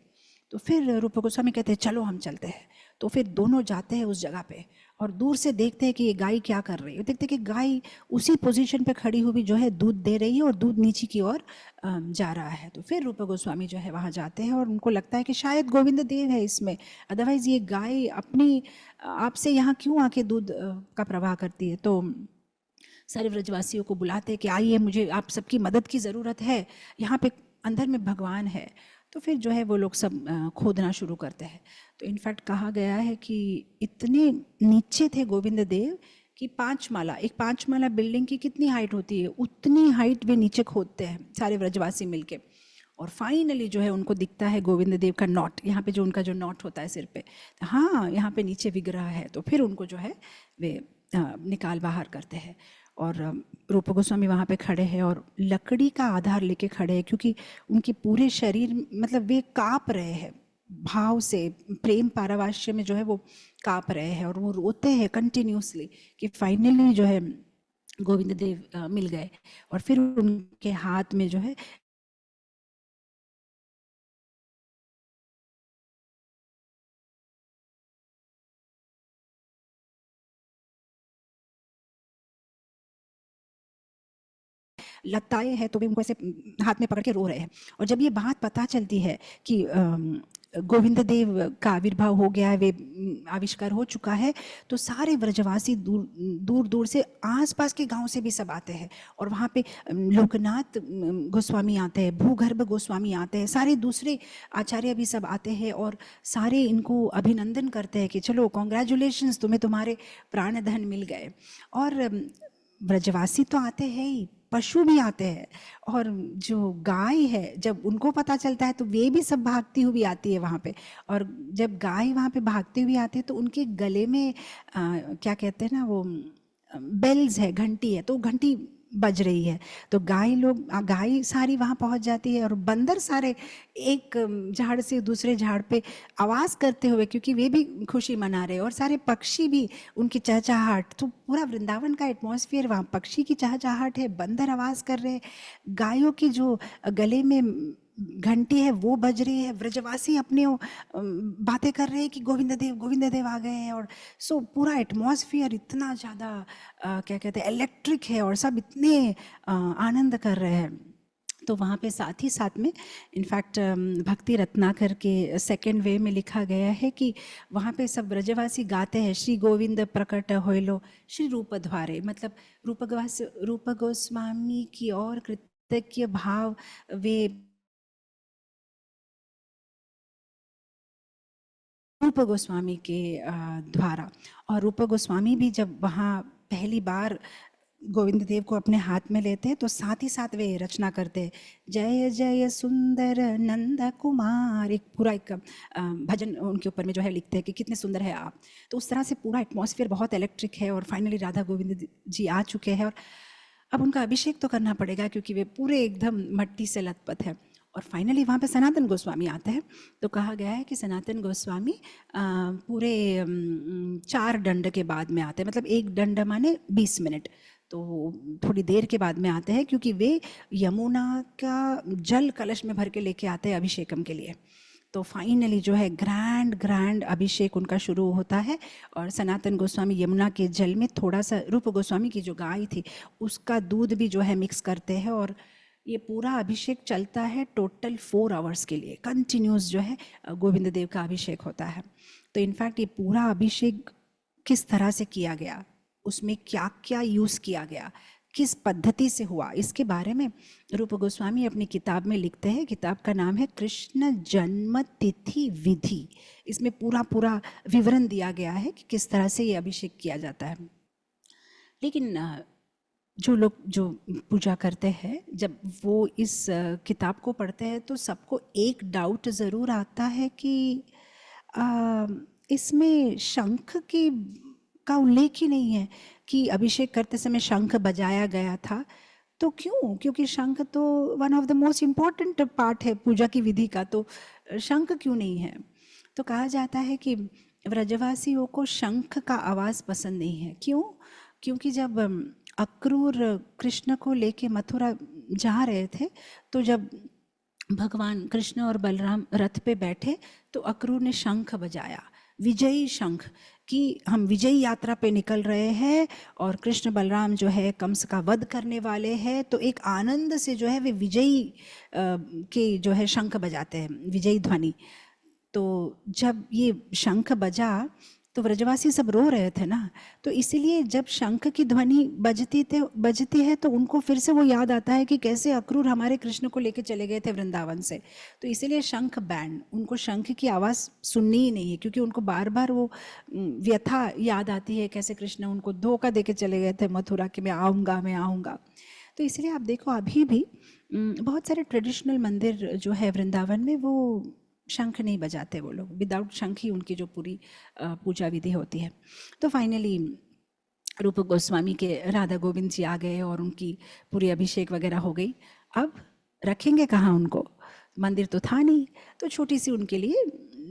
तो फिर रूप गोस्वामी कहते हैं चलो हम चलते हैं। तो फिर दोनों जाते हैं उस जगह पे और दूर से देखते हैं कि ये गाय क्या कर रही है। देखते हैं कि गाय उसी पोजीशन पे खड़ी हुई जो है दूध दे रही है और दूध नीचे की ओर जा रहा है। तो फिर रूप गोस्वामी जो है वहाँ जाते हैं और उनको लगता है कि शायद गोविंद देव है इसमें, अदरवाइज़ ये गाय अपनी आपसे यहाँ क्यों आके दूध का प्रवाह करती है। तो सारे व्रजवासियों को बुलाते हैं कि आइए मुझे आप सबकी मदद की ज़रूरत है, यहाँ पे अंदर में भगवान है। तो फिर जो है वो लोग सब खोदना शुरू करते हैं। तो इनफैक्ट कहा गया है कि इतने नीचे थे गोविंद देव कि 5 माला, एक 5 माला बिल्डिंग की कितनी हाइट होती है उतनी हाइट वे नीचे खोदते हैं सारे व्रजवासी मिलके। और फाइनली जो है उनको दिखता है गोविंद देव का नॉट, यहाँ पे जो उनका जो नॉट होता है सिर पे, हाँ यहाँ पे नीचे विग्रह है। तो फिर उनको जो है वे निकाल बाहर करते हैं और रूप गोस्वामी वहाँ पे खड़े हैं और लकड़ी का आधार लेके खड़े हैं, क्योंकि उनके पूरे शरीर मतलब वे काँप रहे हैं भाव से, प्रेम पारवाश्य में जो है वो काँप रहे हैं और वो रोते हैं कंटिन्यूसली कि फाइनली जो है गोविंद देव मिल गए। और फिर उनके हाथ में जो है लगता है तो वे उनको ऐसे हाथ में पकड़ के रो रहे हैं। और जब ये बात पता चलती है कि गोविंद देव का आविर्भाव हो गया है, वे आविष्कार हो चुका है, तो सारे व्रजवासी दूर दूर दूर से आसपास के गांव से भी सब आते हैं। और वहाँ पे लोकनाथ गोस्वामी आते हैं, भूगर्भ गोस्वामी आते हैं, सारे दूसरे आचार्य भी सब आते हैं और सारे इनको अभिनंदन करते हैं कि चलो कॉन्ग्रेचुलेशंस, तुम्हें तुम्हारे प्राण धन मिल गए। और ब्रजवासी तो आते हैं ही, पशु भी आते हैं। और जो गाय है, जब उनको पता चलता है तो वे भी सब भागती हुई आती है वहाँ पे। और जब गाय वहाँ पे भागती हुई आती है तो उनके गले में क्या कहते हैं ना, वो बेल्स है, घंटी है, तो घंटी बज रही है। तो गाय सारी वहाँ पहुँच जाती है और बंदर सारे एक झाड़ से दूसरे झाड़ पे आवाज़ करते हुए, क्योंकि वे भी खुशी मना रहे हैं, और सारे पक्षी भी उनकी चहचहाहट, तो पूरा वृंदावन का एटमॉस्फेयर वहाँ पक्षी की चहचहाहट है, बंदर आवाज़ कर रहे हैं, गायों की जो गले में घंटी है वो बज रही है, व्रजवासी अपने बातें कर रहे हैं कि गोविंद देव आ गए हैं। और सो पूरा एटमॉस्फेयर इतना ज़्यादा क्या कहते हैं, इलेक्ट्रिक है, और सब इतने आनंद कर रहे हैं। तो वहाँ पे साथ ही साथ में इनफैक्ट भक्ति रत्नाकर के सेकंड वे में लिखा गया है कि वहाँ पे सब ब्रजवासी गाते हैं, श्री गोविंद प्रकट होइलो श्री रूप द्वारे, मतलब रूप गोस्वामी की और कृतज्ञ भाव वे रूप गोस्वामी के द्वारा। और रूप गोस्वामी भी जब वहाँ पहली बार गोविंद देव को अपने हाथ में लेते हैं तो साथ ही साथ वे रचना करते हैं, जय जय सुंदर नंद कुमार, एक पूरा एक भजन उनके ऊपर में जो है लिखते हैं कि कितने सुंदर है आप। तो उस तरह से पूरा एटमॉस्फेयर बहुत इलेक्ट्रिक है। और फाइनली राधा गोविंद जी आ चुके हैं और अब उनका अभिषेक तो करना पड़ेगा क्योंकि वे पूरे एकदम मट्टी से लथपथ है। और फाइनली वहाँ पे सनातन गोस्वामी आते हैं। तो कहा गया है कि सनातन गोस्वामी पूरे 4 दंड के बाद में आते हैं, मतलब 1 दंड माने 20 मिनट, तो थोड़ी देर के बाद में आते हैं, क्योंकि वे यमुना का जल कलश में भर के लेके आते हैं अभिषेकम के लिए। तो फाइनली जो है ग्रैंड अभिषेक उनका शुरू होता है। और सनातन गोस्वामी यमुना के जल में थोड़ा सा रूप गोस्वामी की जो गाय थी उसका दूध भी जो है मिक्स करते हैं, और ये पूरा अभिषेक चलता है टोटल 4 आवर्स के लिए, कंटिन्यूस जो है गोविंद देव का अभिषेक होता है। तो इनफैक्ट ये पूरा अभिषेक किस तरह से किया गया, उसमें क्या क्या यूज़ किया गया, किस पद्धति से हुआ, इसके बारे में रूप गोस्वामी अपनी किताब में लिखते हैं। किताब का नाम है कृष्ण जन्म तिथि विधि। इसमें पूरा विवरण दिया गया है कि किस तरह से ये अभिषेक किया जाता है। लेकिन जो लोग जो पूजा करते हैं, जब वो इस किताब को पढ़ते हैं तो सबको एक डाउट ज़रूर आता है कि इसमें शंख की का उल्लेख ही नहीं है कि अभिषेक करते समय शंख बजाया गया था। तो क्यों? क्योंकि शंख तो one of the most important part है पूजा की विधि का, तो शंख क्यों नहीं है? तो कहा जाता है कि व्रजवासियों को शंख का आवाज़ पसंद नहीं है। क्यों? क्योंकि जब अक्रूर कृष्ण को लेके मथुरा जा रहे थे, तो जब भगवान कृष्ण और बलराम रथ पे बैठे तो अक्रूर ने शंख बजाया, विजयी शंख, कि हम विजयी यात्रा पे निकल रहे हैं और कृष्ण बलराम जो है कंस का वध करने वाले हैं। तो एक आनंद से जो है वे विजयी के जो है शंख बजाते हैं, विजयी ध्वनि। तो जब ये शंख बजा तो व्रजवासी सब रो रहे थे ना, तो इसीलिए जब शंख की ध्वनि बजती है तो उनको फिर से वो याद आता है कि कैसे अक्रूर हमारे कृष्ण को लेके चले गए थे वृंदावन से। तो इसीलिए शंख बैंड, उनको शंख की आवाज़ सुननी ही नहीं है, क्योंकि उनको बार बार वो व्यथा याद आती है, कैसे कृष्ण उनको धोखा दे के चले गए थे मथुरा कि मैं आऊँगा। तो इसलिए आप देखो अभी भी बहुत सारे ट्रेडिशनल मंदिर जो है वृंदावन में, वो शंख नहीं बजाते वो लोग, विदाउट शंख ही उनकी जो पूरी पूजा विधि होती है। तो फाइनली रूप गोस्वामी के राधा गोविंद जी आ गए और उनकी पूरी अभिषेक वगैरह हो गई। अब रखेंगे कहाँ उनको? मंदिर तो था नहीं, तो छोटी सी उनके लिए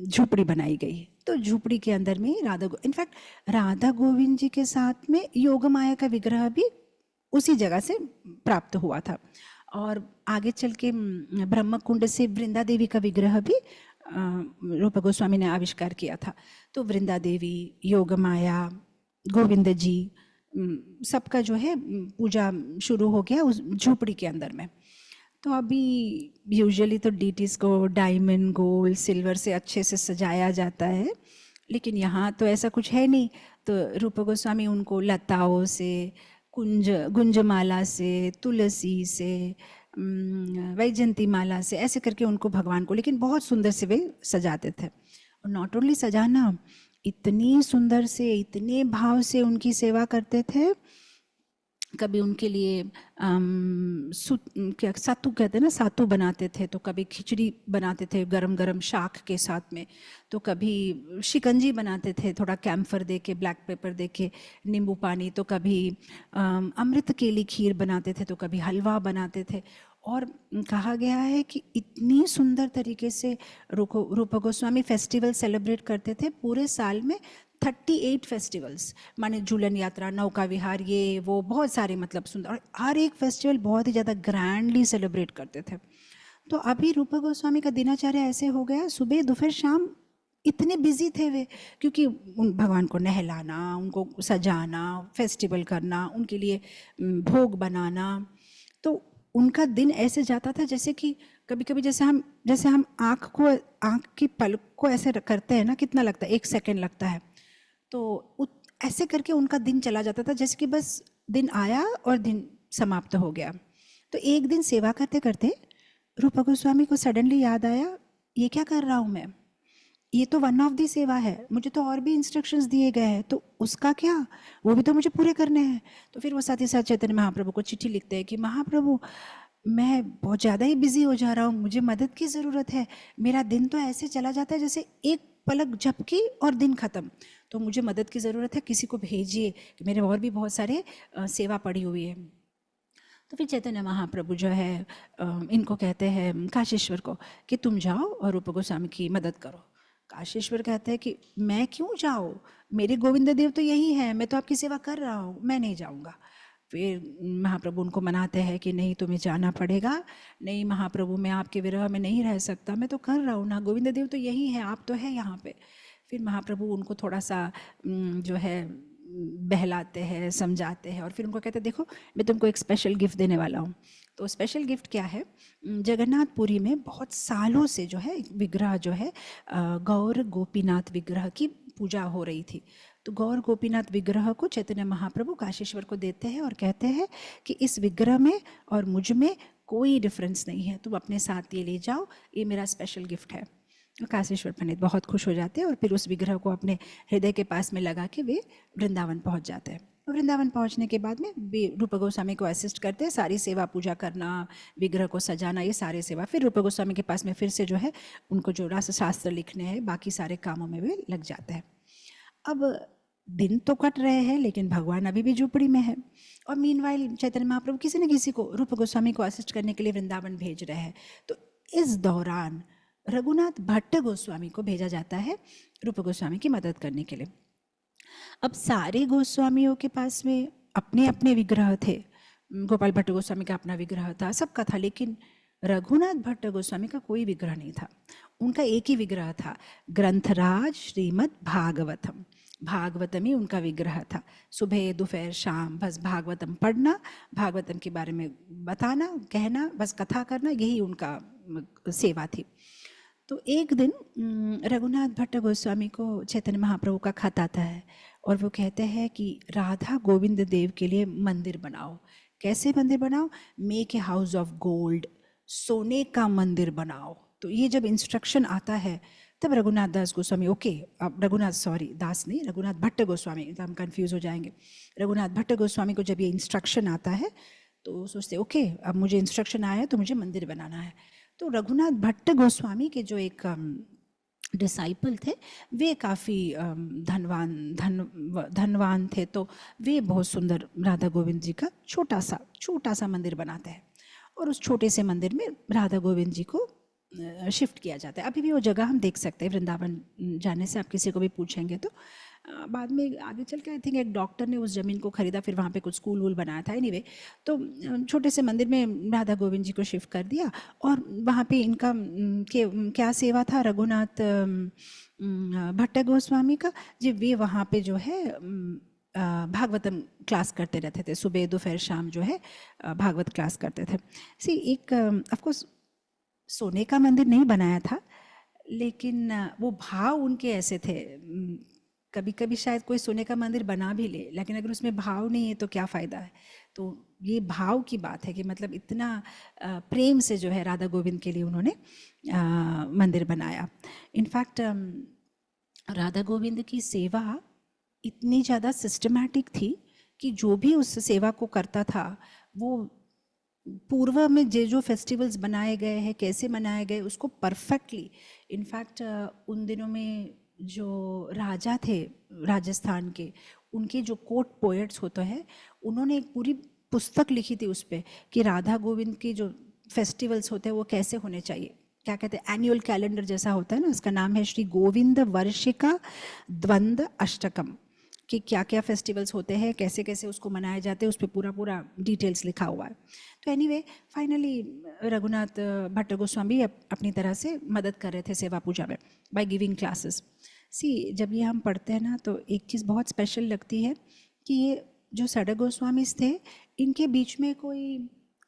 झोपड़ी बनाई गई। तो झोपड़ी के अंदर में इनफैक्ट राधा गोविंद जी के साथ में योग माया का विग्रह भी उसी जगह से प्राप्त हुआ था। और आगे चल के ब्रह्म कुंड से वृंदा देवी का विग्रह भी रूप गोस्वामी ने आविष्कार किया था। तो वृंदा देवी, योग माया, गोविंद जी सबका जो है पूजा शुरू हो गया उस झोपड़ी के अंदर में। तो अभी यूजुअली तो डीटीज़ को डायमंड गोल्ड सिल्वर से अच्छे से सजाया जाता है, लेकिन यहाँ तो ऐसा कुछ है नहीं। तो रूप गोस्वामी उनको लताओं से, गुंजमाला से, तुलसी से, वैजंती माला से, ऐसे करके उनको भगवान को लेकिन बहुत सुंदर से वे सजाते थे। और नॉट ओनली सजाना, इतनी सुंदर से, इतने भाव से उनकी सेवा करते थे। कभी उनके लिए क्या सातू कहते हैं ना, सातू बनाते थे, तो कभी खिचड़ी बनाते थे गरम गरम शाक के साथ में, तो कभी शिकंजी बनाते थे थोड़ा कैम्फर दे के, ब्लैक पेपर दे के, नींबू पानी, तो कभी अमृत केली खीर बनाते थे, तो कभी हलवा बनाते थे। और कहा गया है कि इतनी सुंदर तरीके से रूप गोस्वामी फेस्टिवल सेलिब्रेट करते थे पूरे साल में। 38 फेस्टिवल्स, माने झूलन यात्रा, नौका विहार, ये वो बहुत सारे, मतलब सुंदर, और हर एक फेस्टिवल बहुत ही ज़्यादा ग्रैंडली सेलिब्रेट करते थे। तो अभी रूप गोस्वामी का दिनचर्या ऐसे हो गया, सुबह दोपहर शाम इतने बिजी थे वे, क्योंकि उन भगवान को नहलाना, उनको सजाना, फेस्टिवल करना, उनके लिए भोग बनाना, तो उनका दिन ऐसे जाता था जैसे कि कभी कभी जैसे हम आँख की पलक को ऐसे करते हैं ना, कितना लगता है, 1 सेकेंड लगता है, तो ऐसे करके उनका दिन चला जाता था, जैसे कि बस दिन आया और दिन समाप्त हो गया। तो एक दिन सेवा करते करते रूप गोस्वामी को सडनली याद आया, ये क्या कर रहा हूँ मैं, ये तो वन ऑफ दी सेवा है, मुझे तो और भी इंस्ट्रक्शंस दिए गए हैं, तो उसका क्या, वो भी तो मुझे पूरे करने हैं। तो फिर वो साथ ही साथ चैतन्य महाप्रभु को चिट्ठी लिखते हैं कि महाप्रभु, मैं बहुत ज़्यादा ही बिजी हो जा रहा हूँ, मुझे मदद की ज़रूरत है, मेरा दिन तो ऐसे चला जाता है जैसे एक पलक झपकी और दिन ख़त्म, तो मुझे मदद की ज़रूरत है, किसी को भेजिए, मेरे और भी बहुत सारे सेवा पड़ी हुई है। तो फिर चैतन्य महाप्रभु जो है इनको कहते हैं काशीश्वर को कि तुम जाओ और रूप गोस्वामी की मदद करो। काशीश्वर कहते हैं कि मैं क्यों जाऊँ, मेरे गोविंद देव तो यही है, मैं तो आपकी सेवा कर रहा हूँ, मैं नहीं जाऊँगा। फिर महाप्रभु उनको मनाते हैं कि नहीं, तुम्हें जाना पड़ेगा, नहीं महाप्रभु, मैं आपके विरह में नहीं रह सकता, मैं तो कर रहा हूँ ना, गोविंद देव तो यही है, आप तो है यहाँ पे। फिर महाप्रभु उनको थोड़ा सा जो है बहलाते हैं, समझाते हैं, और फिर उनको कहते हैं देखो, मैं तुमको एक स्पेशल गिफ्ट देने वाला हूँ। तो स्पेशल गिफ्ट क्या है, जगन्नाथपुरी में बहुत सालों से जो है एक विग्रह जो है गौर गोपीनाथ विग्रह की पूजा हो रही थी। तो गौर गोपीनाथ विग्रह को चैतन्य महाप्रभु काशीश्वर को देते हैं और कहते हैं कि इस विग्रह में और मुझ में कोई डिफरेंस नहीं है, तुम अपने साथ ये ले जाओ, ये मेरा स्पेशल गिफ्ट है। काशीश्वर पंडित बहुत खुश हो जाते हैं और फिर उस विग्रह को अपने हृदय के पास में लगा के वे वृंदावन पहुंच जाते हैं। वृंदावन पहुंचने के बाद में वे रूप गोस्वामी को असिस्ट करते हैं, सारी सेवा पूजा करना, विग्रह को सजाना, ये सारे सेवा। फिर रूप गोस्वामी के पास में फिर से जो है उनको जो रस शास्त्र लिखने हैं, बाकी सारे कामों में वे लग जाते हैं। अब दिन तो कट रहे हैं, लेकिन भगवान अभी भी झोपड़ी में है, और मीनवाइल चैतन्य महाप्रभु किसी न किसी को, रूप गोस्वामी को असिस्ट करने के लिए वृंदावन भेज रहे हैं। तो इस दौरान रघुनाथ भट्ट गोस्वामी को भेजा जाता है रूप गोस्वामी की मदद करने के लिए। अब सारे गोस्वामियों के पास में अपने अपने विग्रह थे, गोपाल भट्ट गोस्वामी का अपना विग्रह था, सबका था, लेकिन रघुनाथ भट्ट गोस्वामी का कोई विग्रह नहीं था। उनका एक ही विग्रह था, ग्रंथराज श्रीमद् भागवतम, भागवतम ही उनका विग्रह था। सुबह दोपहर शाम बस भागवतम पढ़ना, भागवतम के बारे में बताना, कहना, बस कथा करना, यही उनका सेवा थी। तो एक दिन रघुनाथ भट्ट गोस्वामी को चैतन्य महाप्रभु का खत आता है, और वो कहते हैं कि राधा गोविंद देव के लिए मंदिर बनाओ। कैसे मंदिर बनाओ, make a house of gold, सोने का मंदिर बनाओ। तो ये जब इंस्ट्रक्शन आता है तब रघुनाथ दास गोस्वामी, ओके, अब रघुनाथ, सॉरी दास नहीं, रघुनाथ भट्ट गोस्वामी, तो हम कंफ्यूज हो जाएंगे। रघुनाथ भट्ट गोस्वामी को जब ये इंस्ट्रक्शन आता है तो सोचते ओके, अब मुझे इंस्ट्रक्शन आया है तो मुझे मंदिर बनाना है। तो रघुनाथ भट्ट गोस्वामी के जो एक डिसाइपल थे, वे काफ़ी धनवान थे, तो वे बहुत सुंदर राधा गोविंद जी का छोटा सा मंदिर बनाते हैं, और उस छोटे से मंदिर में राधा गोविंद जी को शिफ्ट किया जाता है। अभी भी वो जगह हम देख सकते हैं, वृंदावन जाने से आप किसी को भी पूछेंगे तो। बाद में आगे चल के आई थिंक एक डॉक्टर ने उस ज़मीन को ख़रीदा, फिर वहाँ पे कुछ स्कूल वूल बनाया था। एनीवे, तो छोटे से मंदिर में राधा गोविंद जी को शिफ्ट कर दिया, और वहाँ पे इनका क्या सेवा था, रघुनाथ भट्ट गोस्वामी का जी, वे वहाँ पे जो है भागवतम क्लास करते रहते थे, सुबह दोपहर शाम जो है भागवत क्लास करते थे। सी एक ऑफ कोर्स सोने का मंदिर नहीं बनाया था, लेकिन वो भाव उनके ऐसे थे। कभी कभी शायद कोई सोने का मंदिर बना भी ले, लेकिन अगर उसमें भाव नहीं है तो क्या फ़ायदा है। तो ये भाव की बात है कि मतलब इतना प्रेम से जो है राधा गोविंद के लिए उन्होंने मंदिर बनाया। इनफैक्ट राधा गोविंद की सेवा इतनी ज़्यादा सिस्टमैटिक थी कि जो भी उस सेवा को करता था वो पूर्व में जो फेस्टिवल्स बनाए गए हैं, कैसे मनाए गए, उसको परफेक्टली। इनफैक्ट उन दिनों में जो राजा थे राजस्थान के, उनके जो कोर्ट पोएट्स होते हैं, उन्होंने एक पूरी पुस्तक लिखी थी उस पर कि राधा गोविंद के जो फेस्टिवल्स होते हैं वो कैसे होने चाहिए। क्या कहते हैं, एनुअल कैलेंडर जैसा होता है ना, उसका नाम है श्री गोविंद वर्षिका द्वंद्व अष्टकम, कि क्या क्या फेस्टिवल्स होते हैं, कैसे कैसे उसको मनाए जाते हैं, उस पर पूरा पूरा डिटेल्स लिखा हुआ है। तो एनीवे फाइनली रघुनाथ भट्ट गोस्वामी अपनी तरह से मदद कर रहे थे सेवा पूजा में बाय गिविंग क्लासेस। सी जब ये हम पढ़ते हैं ना तो एक चीज़ बहुत स्पेशल लगती है कि ये जो सड़क गोस्वामीज थे, इनके बीच में कोई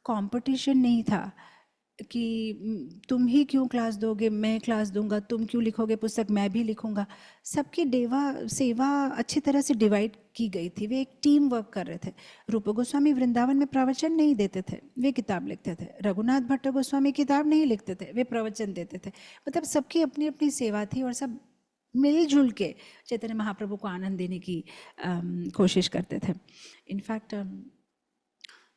कंपटीशन नहीं था कि तुम ही क्यों क्लास दोगे, मैं क्लास दूंगा, तुम क्यों लिखोगे पुस्तक, मैं भी लिखूंगा। सबकी सेवा अच्छी तरह से डिवाइड की गई थी, वे एक टीम वर्क कर रहे थे। रूप गोस्वामी वृंदावन में प्रवचन नहीं देते थे, वे किताब लिखते थे। रघुनाथ भट्ट गोस्वामी किताब नहीं लिखते थे, वे प्रवचन देते थे। मतलब सबकी अपनी अपनी सेवा थी और सब मिलजुल के चैतन्य महाप्रभु को आनंद देने की कोशिश करते थे। इनफैक्ट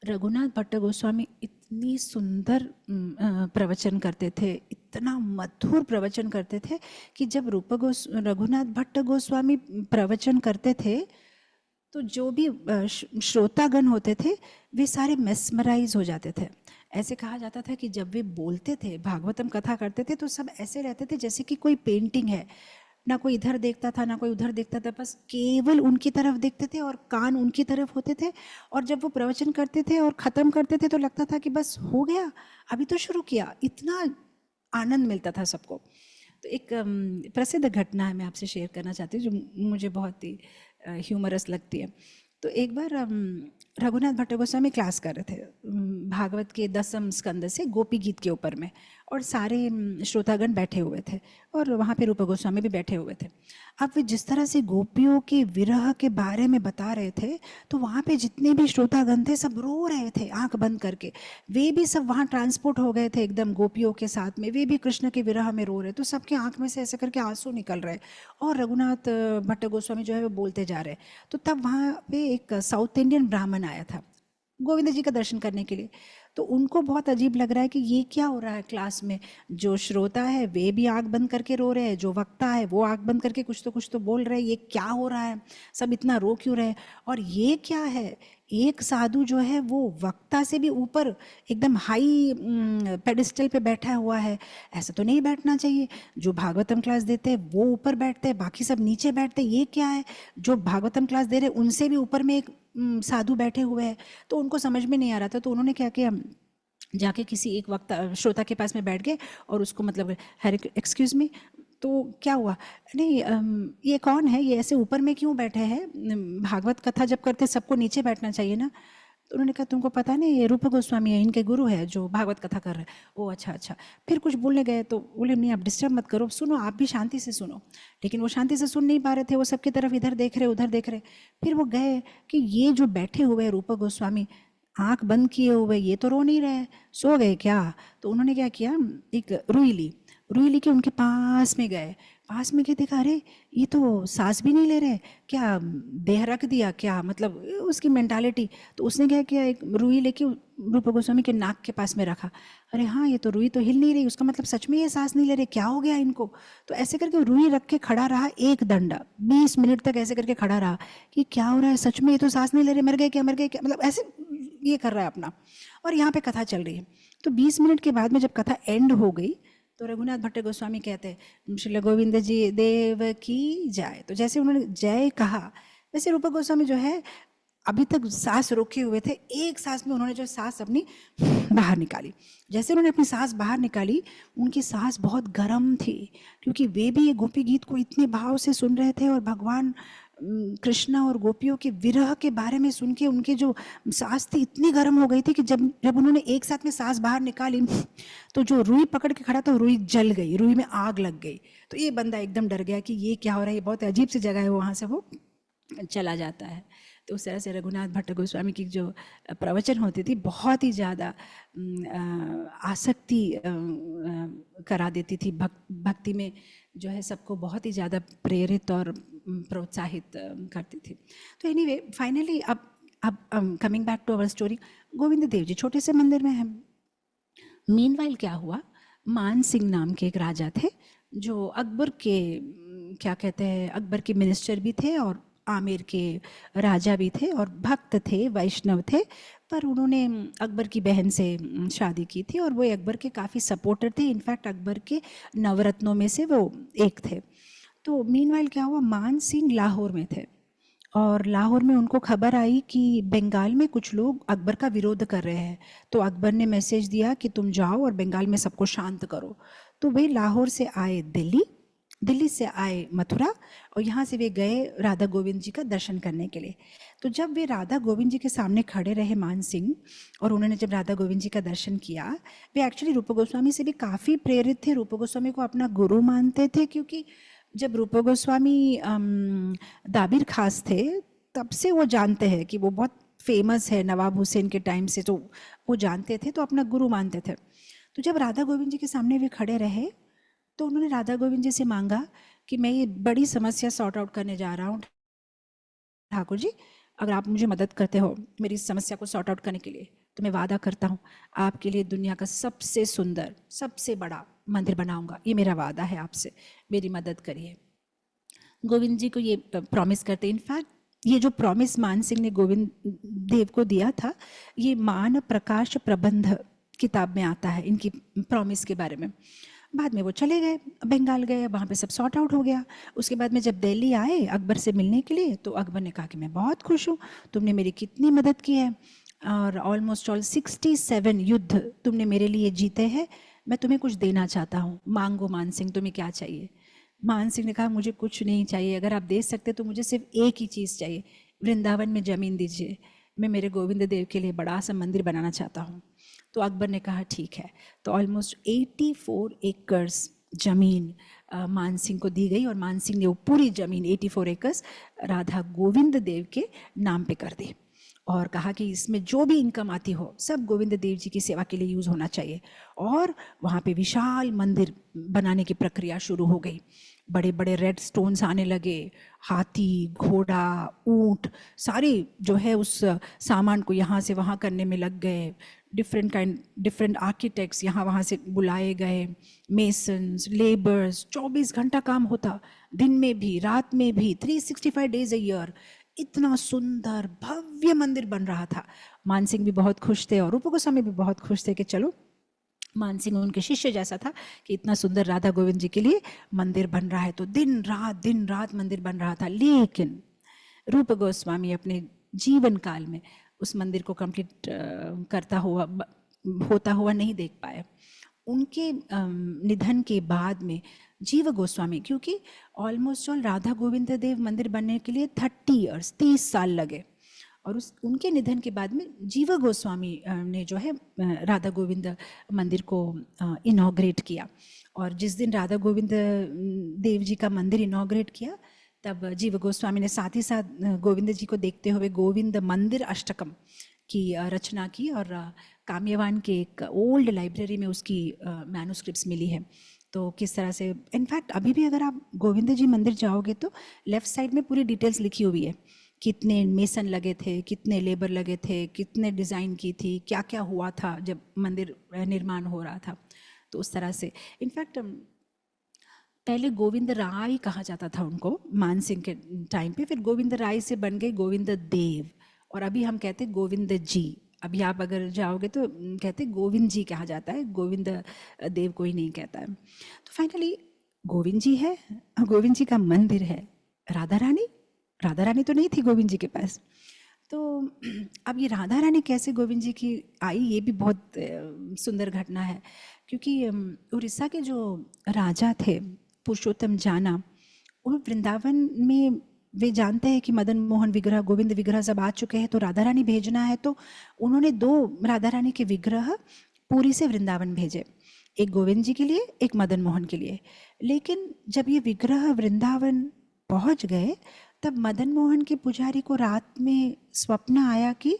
रघुनाथ भट्ट गोस्वामी इतनी सुंदर प्रवचन करते थे, इतना मधुर प्रवचन करते थे कि जब रघुनाथ भट्ट गोस्वामी प्रवचन करते थे तो जो भी श्रोतागण होते थे वे सारे मेस्मराइज हो जाते थे। ऐसे कहा जाता था कि जब वे बोलते थे, भागवतम कथा करते थे, तो सब ऐसे रहते थे जैसे कि कोई पेंटिंग है, ना कोई इधर देखता था ना कोई उधर देखता था, बस केवल उनकी तरफ देखते थे और कान उनकी तरफ होते थे। और जब वो प्रवचन करते थे और ख़त्म करते थे तो लगता था कि बस हो गया, अभी तो शुरू किया। इतना आनंद मिलता था सबको। तो एक प्रसिद्ध घटना है, मैं आपसे शेयर करना चाहती हूँ, जो मुझे बहुत ही ह्यूमरस लगती है। तो एक बार रघुनाथ भट्ट गोस्वामी क्लास कर रहे थे भागवत के 10वें स्कंद से गोपी गीत के ऊपर में, और सारे श्रोतागण बैठे हुए थे और वहाँ पे रूप गोस्वामी भी बैठे हुए थे। अब वे जिस तरह से गोपियों के विरह के बारे में बता रहे थे तो वहाँ पे जितने भी श्रोतागण थे सब रो रहे थे आंख बंद करके। वे भी सब वहाँ ट्रांसपोर्ट हो गए थे एकदम गोपियों के साथ में, वे भी कृष्ण के विरह में रो रहे, तो सबके आंख में से ऐसे करके आंसू निकल रहे और रघुनाथ भट्ट गोस्वामी जो है वो बोलते जा रहे। तो तब वहाँ पे एक साउथ इंडियन ब्राह्मण आया था गोविंद जी का दर्शन करने के लिए। तो उनको बहुत अजीब लग रहा है कि ये क्या हो रहा है क्लास में, जो श्रोता है वे भी आंख बंद करके रो रहे हैं, जो वक्ता है वो आंख बंद करके कुछ तो बोल रहे हैं, ये क्या हो रहा है, सब इतना रो क्यों रहे। और ये क्या है, एक साधु जो है वो वक्ता से भी ऊपर एकदम हाई पेडिस्टल पे बैठा हुआ है, ऐसा तो नहीं बैठना चाहिए। जो भागवतम क्लास देते हैं वो ऊपर बैठते हैं, बाकी सब नीचे बैठते हैं, ये क्या है। जो भागवतम क्लास दे रहे हैं उनसे भी ऊपर में एक साधु बैठे हुए हैं। तो उनको समझ में नहीं आ रहा था, तो उन्होंने क्या किया, जाके किसी एक वक्ता श्रोता के पास में बैठ गए और उसको मतलब हरे एक्सक्यूज़ मी, तो क्या हुआ, नहीं ये कौन है, ये ऐसे ऊपर में क्यों बैठे हैं, भागवत कथा जब करते सबको नीचे बैठना चाहिए ना। तो उन्होंने कहा तुमको पता नहीं, ये रूप गोस्वामी है, इनके गुरु है जो भागवत कथा कर रहे हैं। ओ अच्छा अच्छा। फिर कुछ बोलने गए तो बोले नहीं आप डिस्टर्ब मत करो, सुनो, आप भी शांति से सुनो। लेकिन वो शांति से सुन नहीं पा रहे थे, वो सबकी तरफ इधर देख रहे उधर देख रहे। फिर वो गए कि ये जो बैठे हुए रूप गोस्वामी आंख बंद किए हुए, ये तो रो नहीं रहे, सो गए क्या। तो उन्होंने क्या किया, एक रुई ली के उनके पास में गए, पास में गए, देखा अरे ये तो सांस भी नहीं ले रहे, क्या देह रख दिया क्या, मतलब उसकी मेंटालिटी। तो उसने क्या किया, एक रुई लेके रूप गोस्वामी के नाक के पास में रखा। अरे हाँ, ये तो रुई तो हिल नहीं रही, उसका मतलब सच में ये सांस नहीं ले रहे, क्या हो गया इनको। तो ऐसे करके रुई रख के खड़ा रहा एक दंडा, 20 मिनट तक ऐसे करके खड़ा रहा कि क्या हो रहा है, सच में ये तो सांस नहीं ले रहे, मर गए क्या, मतलब ऐसे ये कर रहा है अपना। और यहाँ पे कथा चल रही है। तो 20 मिनट के बाद में जब कथा एंड हो गई तो रघुनाथ भट्ट गोस्वामी कहते हैं श्रील गोविंद जी देव की जय। तो जैसे उन्होंने जय कहा, वैसे रूप गोस्वामी जो है अभी तक सांस रोके हुए थे, एक सांस में उन्होंने जो सांस अपनी बाहर निकाली। जैसे उन्होंने अपनी सांस बाहर निकाली, उनकी सांस बहुत गर्म थी, क्योंकि वे भी ये गोपी गीत को इतने भाव से सुन रहे थे और भगवान कृष्णा और गोपियों के विरह के बारे में सुन के उनके जो सांस थी इतनी गर्म हो गई थी कि जब जब उन्होंने एक साथ में सांस बाहर निकाली तो जो रुई पकड़ के खड़ा था रुई जल गई, रुई में आग लग गई। तो ये बंदा एकदम डर गया कि ये क्या हो रहा है, ये बहुत अजीब सी जगह है, वहाँ से वो चला जाता है। तो उस तरह से रघुनाथ भट्ट गोस्वामी की जो प्रवचन होती थी बहुत ही ज़्यादा आसक्ति करा देती थी, भक्ति में जो है सबको बहुत ही ज़्यादा प्रेरित और प्रोत्साहित करती थी। तो एनीवे फाइनली अब coming back to our story, Govind Dev ji छोटे से मंदिर में हैं। मीनवाइल क्या हुआ, मान सिंह नाम के एक राजा थे जो अकबर के क्या कहते हैं, अकबर के मिनिस्टर भी थे और आमेर के राजा भी थे और भक्त थे, वैष्णव थे। पर उन्होंने अकबर की बहन से शादी की थी और वो अकबर के काफ़ी सपोर्टर थे, इनफैक्ट अकबर के नवरत्नों में से वो एक थे। तो मीनवाइल क्या हुआ, मान सिंह लाहौर में थे और लाहौर में उनको खबर आई कि बंगाल में कुछ लोग अकबर का विरोध कर रहे हैं। तो अकबर ने मैसेज दिया कि तुम जाओ और बंगाल में सबको शांत करो। तो वे लाहौर से आए दिल्ली, दिल्ली से आए मथुरा और यहाँ से वे गए राधा गोविंद जी का दर्शन करने के लिए। तो जब वे राधा गोविंद जी के सामने खड़े रहे मान सिंह और उन्होंने जब राधा गोविंद जी का दर्शन किया, वे एक्चुअली रूप गोस्वामी से भी काफ़ी प्रेरित थे, रूप गोस्वामी को अपना गुरु मानते थे, क्योंकि जब रूप गोस्वामी दाबिर खास थे तब से वो जानते हैं कि वो बहुत फेमस है, नवाब हुसैन के टाइम से तो वो जानते थे, तो अपना गुरु मानते थे। तो जब राधा गोविंद जी के सामने वे खड़े रहे तो उन्होंने राधा गोविंद जी से मांगा कि मैं ये बड़ी समस्या सॉर्ट आउट करने जा रहा हूँ ठाकुर जी, अगर आप मुझे मदद करते हो मेरी इस समस्या को सॉर्ट आउट करने के लिए तो मैं वादा करता हूँ आपके लिए दुनिया का सबसे सुंदर सबसे बड़ा मंदिर बनाऊंगा, ये मेरा वादा है आपसे, मेरी मदद करिए। गोविंद जी को ये प्रॉमिस करते, इनफैक्ट ये जो प्रॉमिस मान सिंह ने गोविंद देव को दिया था ये मान प्रकाश प्रबंध किताब में आता है इनकी प्रॉमिस के बारे में। बाद में वो चले गए, बंगाल गए, वहाँ पे सब सॉर्ट आउट हो गया। उसके बाद में जब दिल्ली आए अकबर से मिलने के लिए तो अकबर ने कहा कि मैं बहुत खुश हूँ, तुमने मेरी कितनी मदद की है और ऑलमोस्ट ऑल 67 युद्ध तुमने मेरे लिए जीते हैं, मैं तुम्हें कुछ देना चाहता हूँ, मांगो मान सिंह तुम्हें क्या चाहिए। मान सिंह ने कहा मुझे कुछ नहीं चाहिए, अगर आप दे सकते तो मुझे सिर्फ एक ही चीज़ चाहिए, वृंदावन में ज़मीन दीजिए, मैं मेरे गोविंद देव के लिए बड़ा सा मंदिर बनाना चाहता हूँ। तो अकबर ने कहा ठीक है। तो ऑलमोस्ट 84 एकर्स ज़मीन मान सिंह को दी गई और मान सिंह ने वो पूरी ज़मीन 84 एकर्स राधा गोविंद देव के नाम पे कर दी और कहा कि इसमें जो भी इनकम आती हो सब गोविंद देव जी की सेवा के लिए यूज़ होना चाहिए। और वहाँ पे विशाल मंदिर बनाने की प्रक्रिया शुरू हो गई, बड़े बड़े रेड स्टोन्स आने लगे, हाथी घोड़ा ऊंट सारे जो है उस सामान को यहाँ से वहाँ करने में लग गए, डिफरेंट आर्किटेक्ट्स यहाँ वहाँ से बुलाए गए, मेसन्स लेबर्स, 24 घंटा काम होता, दिन में भी रात में भी, 365 डेज अ ईयर। इतना सुंदर भव्य मंदिर बन रहा था। मान सिंह भी बहुत खुश थे और रूप गोस्वामी भी बहुत खुश थे कि चलो, मान सिंह उनके शिष्य जैसा था कि इतना सुंदर राधा गोविंद जी के लिए मंदिर बन रहा है, तो दिन रात मंदिर बन रहा था। लेकिन रूप गोस्वामी अपने जीवन काल में उस मंदिर को कंप्लीट करता हुआ होता हुआ नहीं देख पाए। उनके निधन के बाद में जीव गोस्वामी, क्योंकि ऑलमोस्ट ऑल राधा गोविंद देव मंदिर बनने के लिए 30 ईयर्स 30 साल लगे और उनके निधन के बाद में जीव गोस्वामी ने जो है राधा गोविंद मंदिर को इनॉग्रेट किया। और जिस दिन राधा गोविंद देव जी का मंदिर इनॉग्रेट किया तब जीव गोस्वामी ने साथ ही साथ गोविंद जी को देखते हुए गोविंद मंदिर अष्टकम की रचना की और काम्यवान के एक ओल्ड लाइब्रेरी में उसकी मैन्युस्क्रिप्ट्स मिली है। तो किस तरह से, इनफैक्ट अभी भी अगर आप गोविंद जी मंदिर जाओगे तो लेफ्ट साइड में पूरी डिटेल्स लिखी हुई है, कितने मेसन लगे थे, कितने लेबर लगे थे, कितने डिज़ाइन की थी, क्या क्या हुआ था जब मंदिर निर्माण हो रहा था। तो उस तरह से इनफैक्ट पहले गोविंद राय कहा जाता था उनको मान सिंह के टाइम पे, फिर गोविंद राय से बन गए गोविंद देव और अभी हम कहते हैं गोविंद जी। अभी आप अगर जाओगे तो कहते गोविंद जी कहा जाता है, गोविंद देव कोई नहीं कहता है। तो फाइनली गोविंद जी है, गोविंद जी का मंदिर है। राधा रानी तो नहीं थी गोविंद जी के पास। तो अब ये राधा रानी कैसे गोविंद जी की आई, ये भी बहुत सुंदर घटना है, क्योंकि उड़ीसा के जो राजा थे पुरुषोत्तम जाना, वो वृंदावन में वे जानते हैं कि मदन मोहन विग्रह, गोविंद विग्रह सब आ चुके हैं, तो राधा रानी भेजना है। तो उन्होंने 2 राधा रानी के विग्रह पुरी से वृंदावन भेजे, एक गोविंद जी के लिए, एक मदन मोहन के लिए। लेकिन जब ये विग्रह वृंदावन पहुंच गए, तब मदन मोहन के पुजारी को रात में स्वप्न आया कि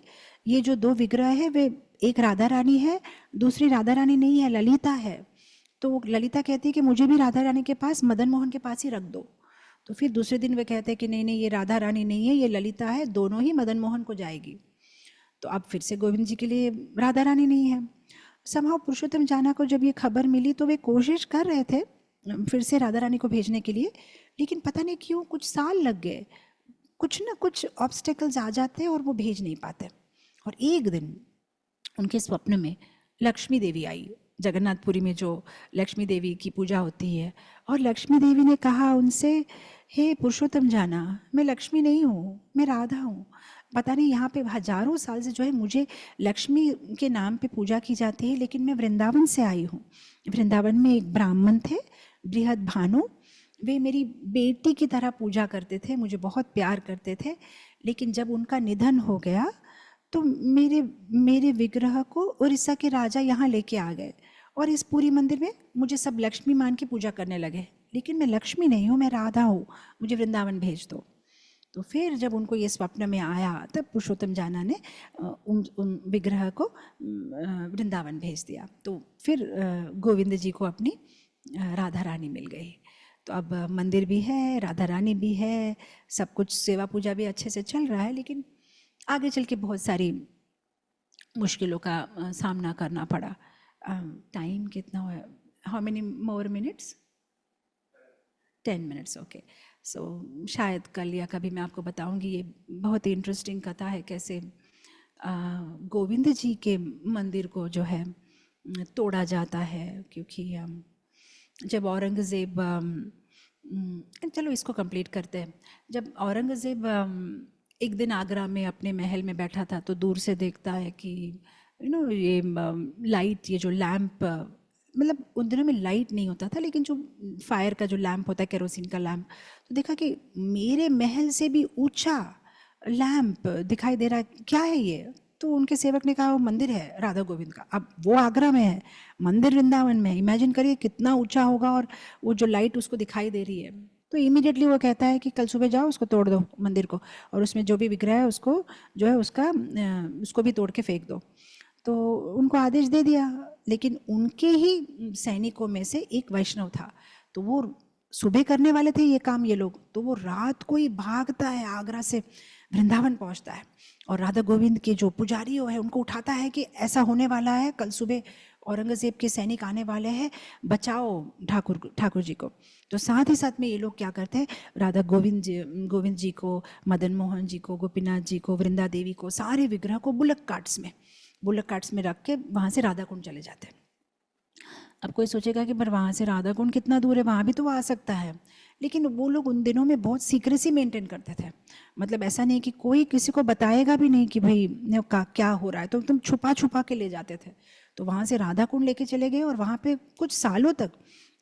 ये जो 2 विग्रह है, वे एक राधा रानी है, दूसरी राधा रानी नहीं है, ललिता है। तो ललिता कहती है कि मुझे भी राधा रानी के पास, मदन मोहन के पास ही रख दो। तो फिर दूसरे दिन वे कहते हैं कि नहीं नहीं, ये राधा रानी नहीं है, ये ललिता है, दोनों ही मदन मोहन को जाएगी। तो अब फिर से गोविंद जी के लिए राधा रानी नहीं है। समहाउ पुरुषोत्तम जाना को जब ये खबर मिली, तो वे कोशिश कर रहे थे फिर से राधा रानी को भेजने के लिए, लेकिन पता नहीं क्यों कुछ साल लग गए, कुछ ना कुछ ऑब्स्टेकल्स आ जाते और वो भेज नहीं पाते। और एक दिन उनके स्वप्न में लक्ष्मी देवी आई, जगन्नाथपुरी में जो लक्ष्मी देवी की पूजा होती है। और लक्ष्मी देवी ने कहा उनसे, हे पुरुषोत्तम जाना, मैं लक्ष्मी नहीं हूँ, मैं राधा हूँ। पता नहीं यहाँ पे हजारों साल से जो है मुझे लक्ष्मी के नाम पे पूजा की जाती है, लेकिन मैं वृंदावन से आई हूँ। वृंदावन में एक ब्राह्मण थे, बृहद भानु, वे मेरी बेटी की तरह पूजा करते थे, मुझे बहुत प्यार करते थे। लेकिन जब उनका निधन हो गया, तो मेरे मेरे विग्रह को उड़ीसा के राजा यहाँ लेके आ गए, और इस पूरी मंदिर में मुझे सब लक्ष्मी मान की पूजा करने लगे। लेकिन मैं लक्ष्मी नहीं हूँ, मैं राधा हूँ, मुझे वृंदावन भेज दो। तो फिर जब उनको ये स्वप्न में आया, तब पुरुषोत्तम जाना ने उन विग्रह को वृंदावन भेज दिया। तो फिर गोविंद जी को अपनी राधा रानी मिल गई। तो अब मंदिर भी है, राधा रानी भी है, सब कुछ सेवा पूजा भी अच्छे से चल रहा है। लेकिन आगे चल के बहुत सारी मुश्किलों का सामना करना पड़ा। टाइम कितना हुआ? How many more minutes? 10 minutes, okay. So शायद कल या कभी मैं आपको बताऊंगी। ये बहुत ही इंटरेस्टिंग कथा है, कैसे गोविंद जी के मंदिर को जो है तोड़ा जाता है। क्योंकि जब औरंगज़ेब, चलो इसको कंप्लीट करते हैं। जब औरंगज़ेब एक दिन आगरा में अपने महल में बैठा था, तो दूर से देखता है कि ये लाइट, ये जो लैंप, मतलब उन दिनों में लाइट नहीं होता था, लेकिन जो फायर का जो लैंप होता है, केरोसिन का लैंप, तो देखा कि मेरे महल से भी ऊंचा लैंप दिखाई दे रहा है, क्या है ये? तो उनके सेवक ने कहा वो मंदिर है राधा गोविंद का। अब वो आगरा में है, मंदिर वृंदावन में है, इमेजिन करिए कितना ऊंचा होगा, और वो जो लाइट उसको दिखाई दे रही है। तो इमीडिएटली वो कहता है कि कल सुबह जाओ, उसको तोड़ दो मंदिर को, और उसमें जो भी विग्रह है उसको जो है उसको भी तोड़ के फेंक दो। तो उनको आदेश दे दिया। लेकिन उनके ही सैनिकों में से एक वैष्णव था, तो वो सुबह करने वाले थे ये काम ये लोग, तो वो रात को ही भागता है, आगरा से वृंदावन पहुंचता है, और राधा गोविंद के जो पुजारी है उनको उठाता है कि ऐसा होने वाला है, कल सुबह औरंगज़ेब के सैनिक आने वाले हैं, बचाओ ठाकुर जी को। तो साथ ही साथ में ये लोग क्या करते हैं, राधा गोविंद जी को, मदन मोहन जी को, गोपीनाथ जी को, वृंदा देवी को, सारे विग्रह को बुलक कार्ट्स में रख के वहाँ से राधा कुंड चले जाते हैं। अब कोई सोचेगा कि पर वहाँ से राधा कुंड कितना दूर है, वहाँ भी तो वो आ सकता है। लेकिन वो लोग उन दिनों में बहुत सीक्रेसी मेंटेन करते थे, मतलब ऐसा नहीं कि कोई किसी को बताएगा भी नहीं कि भाई क्या हो रहा है, तो एकदम छुपा छुपा के ले जाते थे। तो वहाँ से राधा कुंड लेके चले गए, और वहाँ पे कुछ सालों तक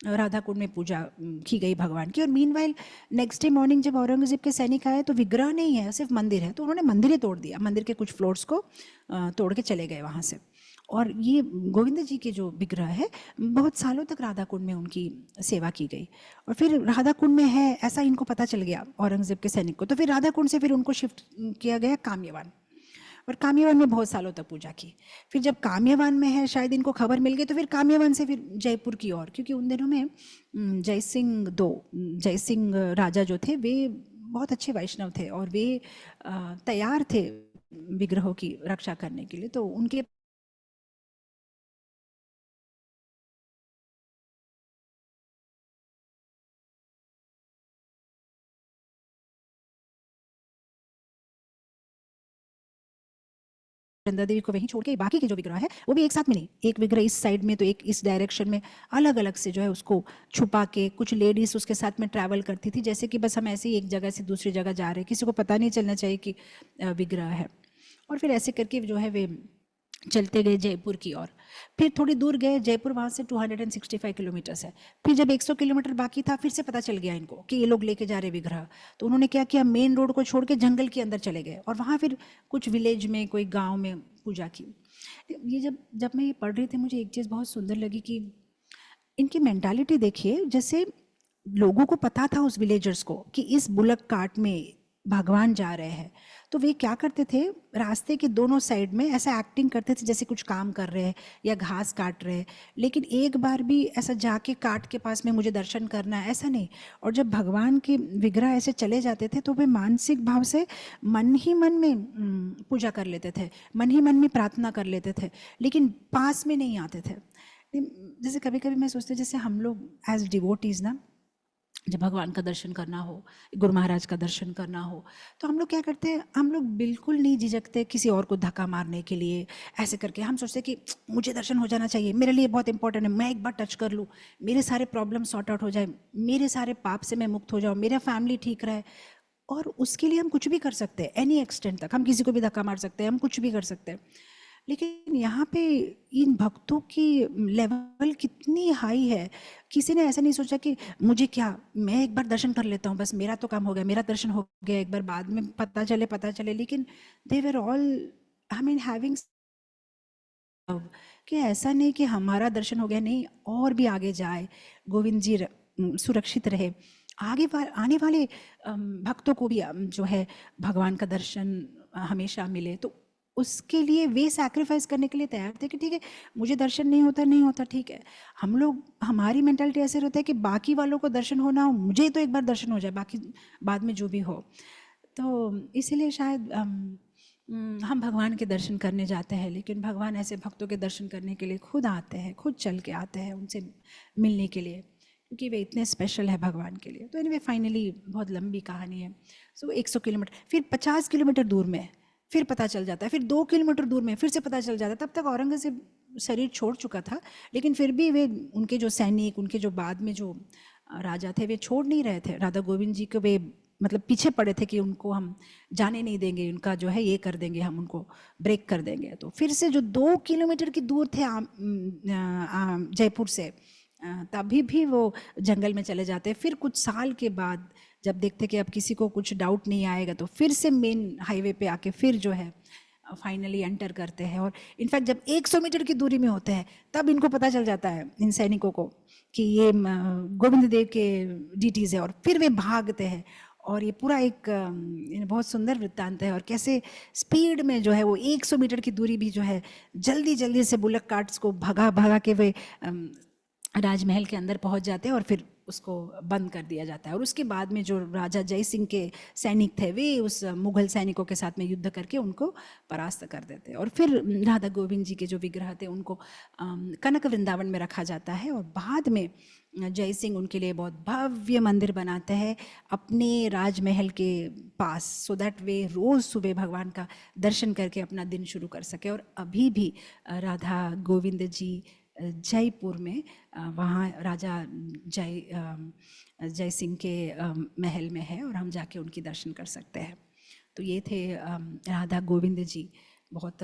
राधा कुंड में पूजा की गई भगवान की। और मीनवाइल नेक्स्ट डे मॉर्निंग जब औरंगज़ेब के सैनिक आए, तो विग्रह नहीं है, सिर्फ मंदिर है, तो उन्होंने मंदिर ही तोड़ दिया, मंदिर के कुछ फ्लोर्स को तोड़ के चले गए वहाँ से। और ये गोविंद जी के जो विग्रह है, बहुत सालों तक राधा कुंड में उनकी सेवा की गई। और फिर राधा कुंड में है ऐसा इनको पता चल गया औरंगज़ेब के सैनिक को, तो फिर राधा कुंड से फिर उनको शिफ्ट किया गया काम्यवान, और काम्यवान में बहुत सालों तक पूजा की। फिर जब काम्यवान में है, शायद इनको खबर मिल गई, तो फिर काम्यवान से फिर जयपुर की ओर, क्योंकि उन दिनों में जय सिंह राजा जो थे, वे बहुत अच्छे वैष्णव थे, और वे तैयार थे विग्रहों की रक्षा करने के लिए। तो उनके वृंदा देवी को वहीं छोड़ के बाकी के जो विग्रह है वो भी एक साथ में नहीं, एक विग्रह इस साइड में तो एक इस डायरेक्शन में, अलग अलग से जो है उसको छुपा के, कुछ लेडीज उसके साथ में ट्रैवल करती थी, जैसे कि बस हम ऐसे ही एक जगह से दूसरी जगह जा रहे हैं, किसी को पता नहीं चलना चाहिए कि विग्रह है। और फिर ऐसे करके जो है वे चलते गए जयपुर की ओर। फिर थोड़ी दूर गए जयपुर, वहाँ से 265 किलोमीटर्स है। फिर जब 100 किलोमीटर बाकी था, फिर से पता चल गया इनको कि ये लोग लेके जा रहे विग्रह। तो उन्होंने क्या किया, मेन रोड को छोड़ के जंगल के अंदर चले गए और वहाँ फिर कुछ विलेज में, कोई गाँव में पूजा की। ये जब जब मैं ये पढ़ रही थी, मुझे एक चीज़ बहुत सुंदर लगी कि इनकी मेंटालिटी देखिए। जैसे लोगों को पता था उस विलेजर्स को कि इस बुलक कार्ट में भगवान जा रहे हैं, तो वे क्या करते थे, रास्ते के दोनों साइड में ऐसा एक्टिंग करते थे जैसे कुछ काम कर रहे हैं या घास काट रहे हैं, लेकिन एक बार भी ऐसा जाके काट के पास में मुझे दर्शन करना है, ऐसा नहीं। और जब भगवान के विग्रह ऐसे चले जाते थे तो वे मानसिक भाव से मन ही मन में पूजा कर लेते थे, मन ही मन में प्रार्थना कर लेते थे, लेकिन पास में नहीं आते थे। जैसे कभी कभी मैं सोचती हूँ, जैसे हम लोग एज डिवोटीज ना, जब भगवान का दर्शन करना हो, गुरु महाराज का दर्शन करना हो, तो हम लोग क्या करते हैं, हम लोग बिल्कुल नहीं झिझकते किसी और को धक्का मारने के लिए। ऐसे करके हम सोचते हैं कि मुझे दर्शन हो जाना चाहिए, मेरे लिए बहुत इंपॉर्टेंट है, मैं एक बार टच कर लूँ, मेरे सारे प्रॉब्लम सॉर्ट आउट हो जाए, मेरे सारे पाप से मैं मुक्त हो जाऊँ, मेरा फैमिली ठीक रहे। और उसके लिए हम कुछ भी कर सकते हैं, एनी एक्सटेंट तक हम किसी को भी धक्का मार सकते हैं, हम कुछ भी कर सकते हैं। लेकिन यहाँ पे इन भक्तों की लेवल कितनी हाई है। किसी ने ऐसा नहीं सोचा कि मुझे क्या, मैं एक बार दर्शन कर लेता हूँ, बस मेरा तो काम हो गया, मेरा दर्शन हो गया एक बार, बाद में पता चले। लेकिन they were all, I mean having, कि ऐसा नहीं कि हमारा दर्शन हो गया, नहीं, और भी आगे जाए, गोविंद जी सुरक्षित रहे, आने वाले भक्तों को भी जो है भगवान का दर्शन हमेशा मिले। तो उसके लिए वे सैक्रिफाइस करने के लिए तैयार थे कि ठीक है, मुझे दर्शन नहीं होता, ठीक है। हम लोग, हमारी मेंटालिटी ऐसे रहता है कि बाकी वालों को दर्शन होना हो, मुझे तो एक बार दर्शन हो जाए, बाकी बाद में जो भी हो। तो इसीलिए शायद हम भगवान के दर्शन करने जाते हैं, लेकिन भगवान ऐसे भक्तों के दर्शन करने के लिए खुद आते हैं, खुद चल के आते हैं उनसे मिलने के लिए, क्योंकि वे इतने स्पेशल है भगवान के लिए। तो एनीवे फाइनली बहुत लंबी कहानी है। सो 100 किलोमीटर, फिर 50 किलोमीटर दूर में फिर पता चल जाता है, फिर 2 किलोमीटर दूर में फिर से पता चल जाता है। तब तक औरंगजेब शरीर छोड़ चुका था, लेकिन फिर भी वे, उनके जो सैनिक, उनके जो बाद में जो राजा थे, वे छोड़ नहीं रहे थे राधा गोविंद जी को। वे मतलब पीछे पड़े थे कि उनको हम जाने नहीं देंगे, उनका जो है ये कर देंगे, हम उनको ब्रेक कर देंगे। तो फिर से जो 2 किलोमीटर की दूर थे जयपुर से, तभी भी वो जंगल में चले जाते। फिर कुछ साल के बाद जब देखते कि अब किसी को कुछ डाउट नहीं आएगा, तो फिर से मेन हाईवे पे आके फिर जो है फाइनली एंटर करते हैं। और इनफैक्ट जब 100 मीटर की दूरी में होते हैं, तब इनको पता चल जाता है, इन सैनिकों को, कि ये गोविंद देव के डीटीज है, और फिर वे भागते हैं। और ये पूरा एक बहुत सुंदर वृत्तांत है, और कैसे स्पीड में जो है वो 100 मीटर की दूरी भी जो है जल्दी जल्दी से बुलक कार्ट्स को भगा भगा के वे राजमहल के अंदर पहुंच जाते हैं, और फिर उसको बंद कर दिया जाता है। और उसके बाद में जो राजा जय सिंह के सैनिक थे, वे उस मुगल सैनिकों के साथ में युद्ध करके उनको परास्त कर देते हैं। और फिर राधा गोविंद जी के जो विग्रह थे उनको कनक वृंदावन में रखा जाता है। और बाद में जय सिंह उनके लिए बहुत भव्य मंदिर बनाते हैं अपने राजमहल के पास, सो दैट वे रोज़ सुबह भगवान का दर्शन करके अपना दिन शुरू कर सके। और अभी भी राधा गोविंद जी जयपुर में, वहाँ राजा जय सिंह के महल में है, और हम जाके उनकी दर्शन कर सकते हैं। तो ये थे राधा गोविंद जी, बहुत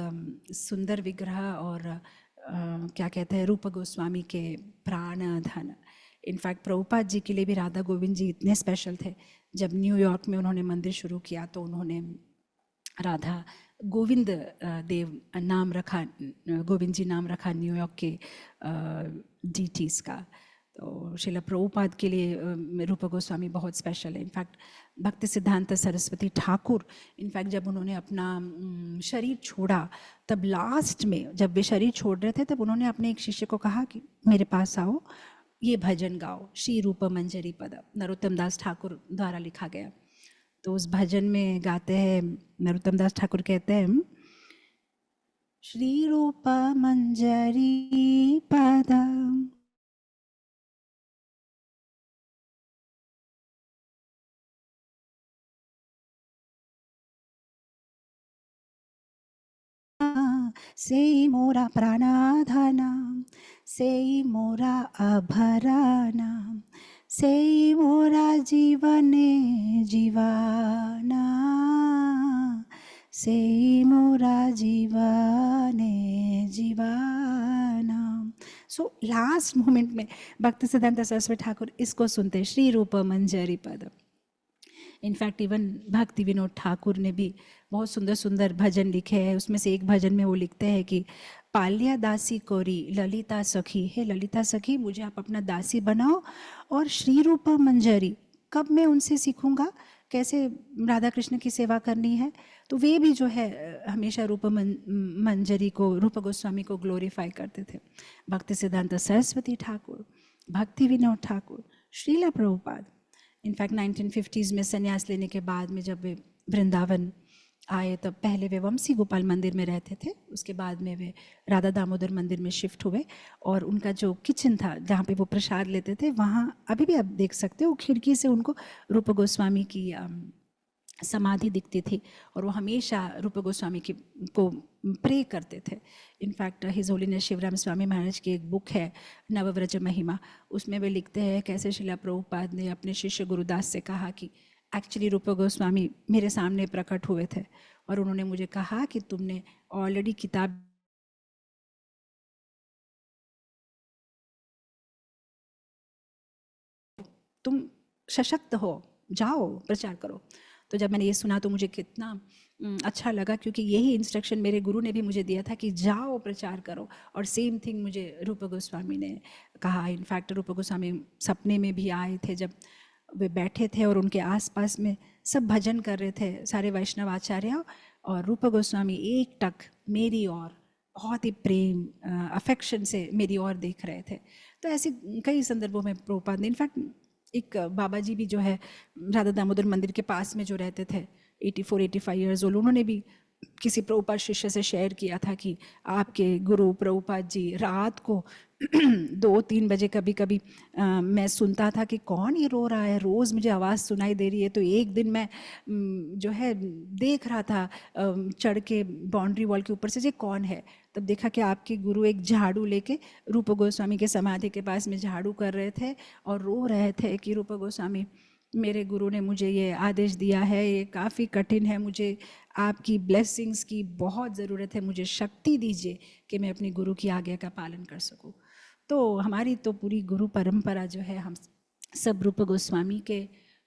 सुंदर विग्रह, और क्या कहते हैं, रूप गोस्वामी के प्राण धन। इनफैक्ट प्रभुपाद जी के लिए भी राधा गोविंद जी इतने स्पेशल थे, जब न्यूयॉर्क में उन्होंने मंदिर शुरू किया तो उन्होंने राधा गोविंद देव नाम रखा, गोविंद जी नाम रखा न्यूयॉर्क के डीटीज़ का। तो शिला प्रभुपाद के लिए रूप गोस्वामी बहुत स्पेशल है। इनफैक्ट भक्ति सिद्धांत सरस्वती ठाकुर, इनफैक्ट जब उन्होंने अपना शरीर छोड़ा, तब लास्ट में जब वे शरीर छोड़ रहे थे, तब उन्होंने अपने एक शिष्य को कहा कि मेरे पास आओ, ये भजन गाओ, श्री रूप मंजरी पद, नरोत्तम दास ठाकुर द्वारा लिखा गया। तो उस भजन में गाते हैं, नरोत्तम दास ठाकुर कहते हैं, श्री रूप मंजरी पद से मोरा प्राणाधना, से मोरा अभराना, से मोरा जीवने जीवाना, से मोरा जीवने सो लास्ट मोमेंट में भक्ति सिद्धांत सरस्वती ठाकुर इसको सुनते, श्री रूप मंजरी पद। इनफैक्ट इवन भक्ति विनोद ठाकुर ने भी बहुत सुंदर सुंदर भजन लिखे हैं। उसमें से एक भजन में वो लिखते हैं कि पाल्या दासी कोरी ललिता सखी, हे ललिता सखी मुझे आप अपना दासी बनाओ, और श्री रूप मंजरी कब मैं उनसे सीखूंगा कैसे राधा कृष्ण की सेवा करनी है। तो वे भी जो है हमेशा रूप मंजरी को, रूप गोस्वामी को ग्लोरीफाई करते थे। भक्ति सिद्धांत सरस्वती ठाकुर, भक्ति विनोद ठाकुर, श्रीला प्रभुपाद। इनफैक्ट 1950s में संन्यास लेने के बाद में जब वे वृंदावन आए, तब पहले वे वंशी गोपाल मंदिर में रहते थे, उसके बाद में वे राधा दामोदर मंदिर में शिफ्ट हुए, और उनका जो किचन था जहाँ पे वो प्रसाद लेते थे, वहाँ अभी भी आप देख सकते हो खिड़की से उनको रूप गोस्वामी की समाधि दिखती थी, और वो हमेशा रूप गोस्वामी की को प्रे करते थे। In fact his holiness Shivram Swami Maharaj की एक बुक है नवव्रज महिमा, उसमें वे लिखते हैं कैसे श्रीला प्रभुपाद ने अपने शिष्य गुरुदास से कहा कि एक्चुअली रूप गोस्वामी मेरे सामने प्रकट हुए थे और उन्होंने मुझे कहा कि तुमने ऑलरेडी किताब तुम सशक्त हो, जाओ प्रचार करो। तो जब मैंने ये सुना तो मुझे कितना अच्छा लगा, क्योंकि यही इंस्ट्रक्शन मेरे गुरु ने भी मुझे दिया था कि जाओ प्रचार करो, और सेम थिंग मुझे रूप गोस्वामी ने कहा। इनफैक्ट रूप गोस्वामी सपने में भी आए थे जब वे बैठे थे और उनके आसपास में सब भजन कर रहे थे सारे वैष्णव आचार्य, और रूप गोस्वामी एक टक मेरी ओर बहुत ही प्रेम अफेक्शन से मेरी ओर देख रहे थे। तो ऐसे कई संदर्भों में प्रभुपाद ने, इनफैक्ट एक बाबा जी भी जो है राधा दामोदर मंदिर के पास में जो रहते थे 84-85 ईयर्स ओल्ड, उन्होंने भी किसी प्रभुपाद शिष्य से शेयर किया था कि आपके गुरु प्रभुपाद जी रात को 2-3 बजे कभी कभी मैं सुनता था कि कौन ये रो रहा है, रोज़ मुझे आवाज़ सुनाई दे रही है। तो एक दिन मैं जो है देख रहा था चढ़ के बाउंड्री वॉल के ऊपर से ये कौन है, तब देखा कि आपके गुरु एक झाड़ू लेके रूप गोस्वामी के समाधि के पास में झाड़ू कर रहे थे और रो रहे थे कि रूप गोस्वामी मेरे गुरु ने मुझे ये आदेश दिया है, ये काफ़ी कठिन है, मुझे आपकी ब्लेसिंग्स की बहुत ज़रूरत है, मुझे शक्ति दीजिए कि मैं अपनी गुरु की आज्ञा का पालन कर सकूं। तो हमारी तो पूरी गुरु परंपरा जो है, हम सब रूप गोस्वामी के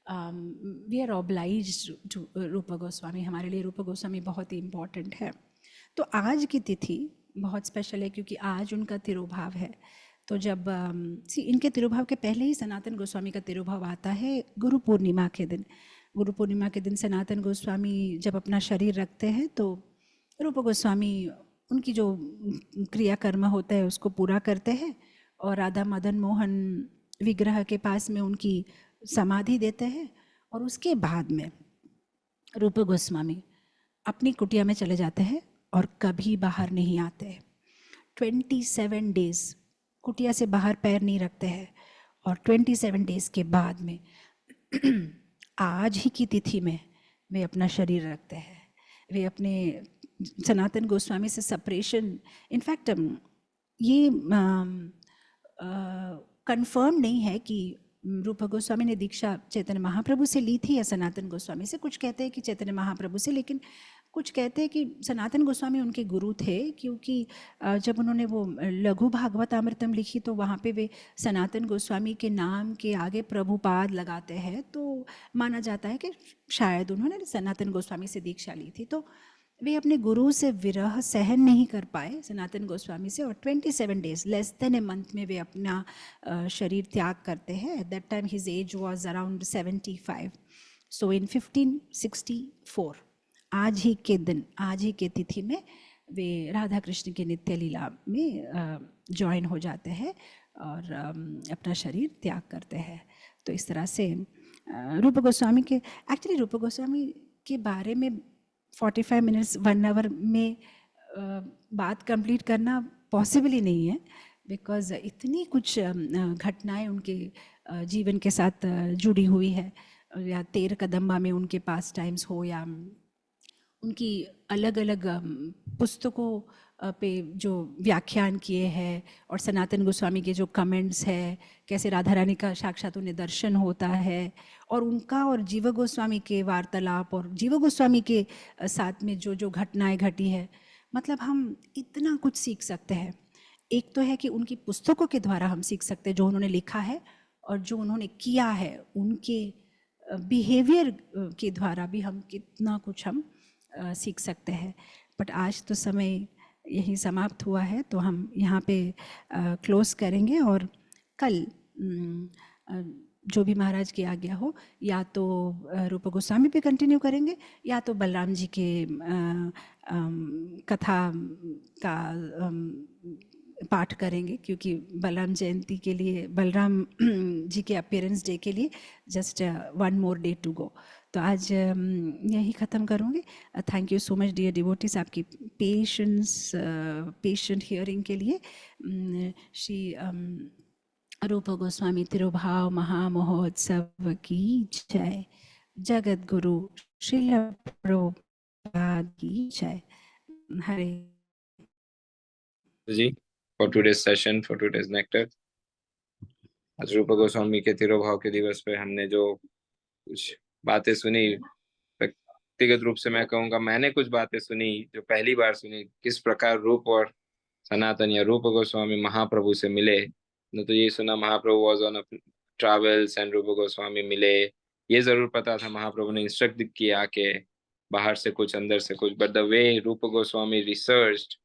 वी आर ऑब्लाइज्ड टू रूप गोस्वामी, हमारे लिए रूप गोस्वामी बहुत ही इम्पॉर्टेंट है। तो आज की तिथि बहुत स्पेशल है क्योंकि आज उनका तिरुभाव है। तो जब इनके तिरुभाव के पहले ही सनातन गोस्वामी का तिरुभाव आता है गुरु पूर्णिमा के दिन। गुरु पूर्णिमा के दिन सनातन गोस्वामी जब अपना शरीर रखते हैं तो रूप गोस्वामी उनकी जो क्रियाकर्म होता है उसको पूरा करते हैं और राधा मदन मोहन विग्रह के पास में उनकी समाधि देते हैं, और उसके बाद में रूप गोस्वामी अपनी कुटिया में चले जाते हैं और कभी बाहर नहीं आते। 27 डेज कुटिया से बाहर पैर नहीं रखते हैं, और 27 डेज के बाद में आज ही की तिथि में वे अपना शरीर रखते हैं। वे अपने सनातन गोस्वामी से सेपरेशन, इनफैक्ट ये कंफर्म नहीं है कि रूप गोस्वामी ने दीक्षा चैतन्य महाप्रभु से ली थी या सनातन गोस्वामी से। कुछ कहते हैं कि चैतन्य महाप्रभु से, लेकिन कुछ कहते हैं कि सनातन गोस्वामी उनके गुरु थे, क्योंकि जब उन्होंने वो लघु भागवत अमृतम लिखी तो वहाँ पे वे सनातन गोस्वामी के नाम के आगे प्रभुपाद लगाते हैं, तो माना जाता है कि शायद उन्होंने सनातन गोस्वामी से दीक्षा ली थी। तो वे अपने गुरु से विरह सहन नहीं कर पाए सनातन गोस्वामी से, और 27 days less than a month में वे अपना शरीर त्याग करते हैं। At that time his age was around 75। सो इन 1564 आज ही के दिन, आज ही के तिथि में वे राधा कृष्ण की नित्य लीला में ज्वाइन हो जाते हैं और अपना शरीर त्याग करते हैं। तो इस तरह से रूप गोस्वामी के, एक्चुअली रूप गोस्वामी के बारे में 45 मिनट्स 1 आवर में बात कंप्लीट करना पॉसिबल ही नहीं है, बिकॉज़ इतनी कुछ घटनाएं उनके जीवन के साथ जुड़ी हुई है, या तेर कदम्बा में उनके पास टाइम्स हो, या उनकी अलग अलग पुस्तकों पे जो व्याख्यान किए हैं, और सनातन गोस्वामी के जो कमेंट्स है, कैसे राधा रानी का साक्षात उन्हें दर्शन होता है, और उनका और जीव गोस्वामी के वार्तालाप और जीव गोस्वामी के साथ में जो जो घटनाएं घटी है, मतलब हम इतना कुछ सीख सकते हैं। एक तो है कि उनकी पुस्तकों के द्वारा हम सीख सकते हैं जो उन्होंने लिखा है, और जो उन्होंने किया है उनके बिहेवियर के द्वारा भी हम कितना कुछ हम सीख सकते हैं। बट आज तो समय यही समाप्त हुआ है, तो हम यहाँ पे क्लोज करेंगे, और कल जो भी महाराज की आज्ञा हो, या तो रूप गोस्वामी पे कंटिन्यू करेंगे, या तो बलराम जी के कथा का पाठ करेंगे, क्योंकि बलराम जयंती के लिए, बलराम जी के अपीयरेंस डे के लिए just 1 more day to go. तो आज यही ख़त्म करूँगी। Thank you so much dear devotees, आपकी पेशेंट हियरिंग के लिए। श्री रूप गोस्वामी तिरुभाव महामहोत्सव की जय। जगत गुरु श्रील प्रभुपाद की जय। Hare ji, for today's session, for today's nectar. आज रूप गोस्वामी के तिरुभाव के दिवस पे हमने जो कुछ बातें सुनी, व्यक्तिगत रूप से मैं कहूँगा मैंने कुछ बातें सुनी जो पहली बार सुनी, किस प्रकार रूप और सनातन या रूप गोस्वामी महाप्रभु से मिले। न तो ये सुना महाप्रभु वॉज ऑन ट्रैवल्स एंड रूप गोस्वामी मिले, ये जरूर पता था महाप्रभु ने इंस्ट्रक्ट किया कि बाहर से कुछ अंदर से कुछ, बट द वे रूप Goswami researched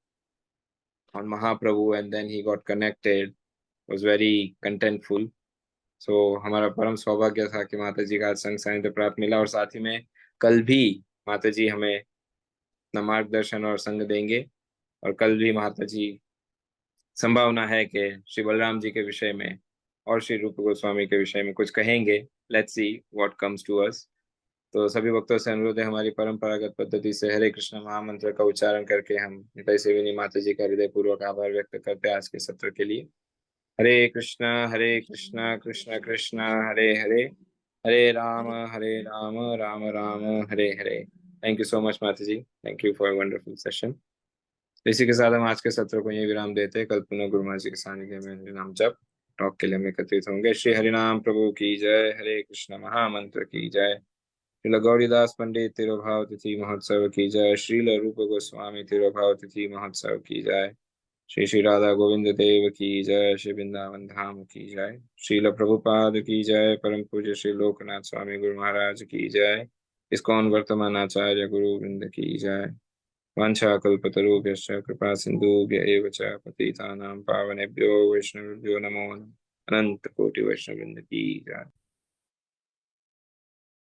on Mahaprabhu and then he got connected was very contentful. So हमारा परम सौभाग्य था कि माता जी का आज संग सानिध्य प्राप्त मिला, और साथ ही में कल भी माता जी हमें अपना मार्गदर्शन और संग देंगे, और कल भी माता जी संभावना है कि श्री बलराम जी के विषय में और श्री रूप गोस्वामी के विषय में कुछ कहेंगे। Let's see what comes to us. तो सभी भक्तों से अनुरोध है, हमारी परंपरागत पद्धति से हरे कृष्ण महामंत्र का उच्चारण करके हम निताई सेविनी माता जी का हृदय पूर्वक आभार व्यक्त करते हैं आज के सत्र के लिए। Hare Krishna Krishna Krishna Hare Hare, Hare Ram Ram Ram Hare Hare. Thank you so much माता ji, thank you for wonderful session. इसी के साथ हम आज के सत्र को यही विराम देते हैं। कल पुनः गुरु महाराज जी के सानिध्य में हरि नाम जप टॉक के लिए हम एकत्रित होंगे। श्री हरिनाम प्रभु की जय, हरे कृष्ण महामंत्र की जय, श्रील गौरीदास पंडित तिरुभाव तिथि महोत्सव की जय, श्रील रूप गोस्वामी तिरुभाव तिथि महोत्सव की जय, श्री श्री राधा गोविंद देव की जय, श्री वृंदावन धाम की जय, श्रील प्रभुपाद की जय, परम पूज्य श्री लोकनाथ स्वामी गुरु महाराज की जय, इस्कॉन वर्तमान आचार्य गुरु वृंद की जय। वाञ्छाकल्पतरुभ्यश्च कृपा सिन्धुभ्य एव च पतितानां पावनेभ्यो वैष्णवेभ्यो नमो नमः। अनंत कोटि वैष्णववृंद की जय।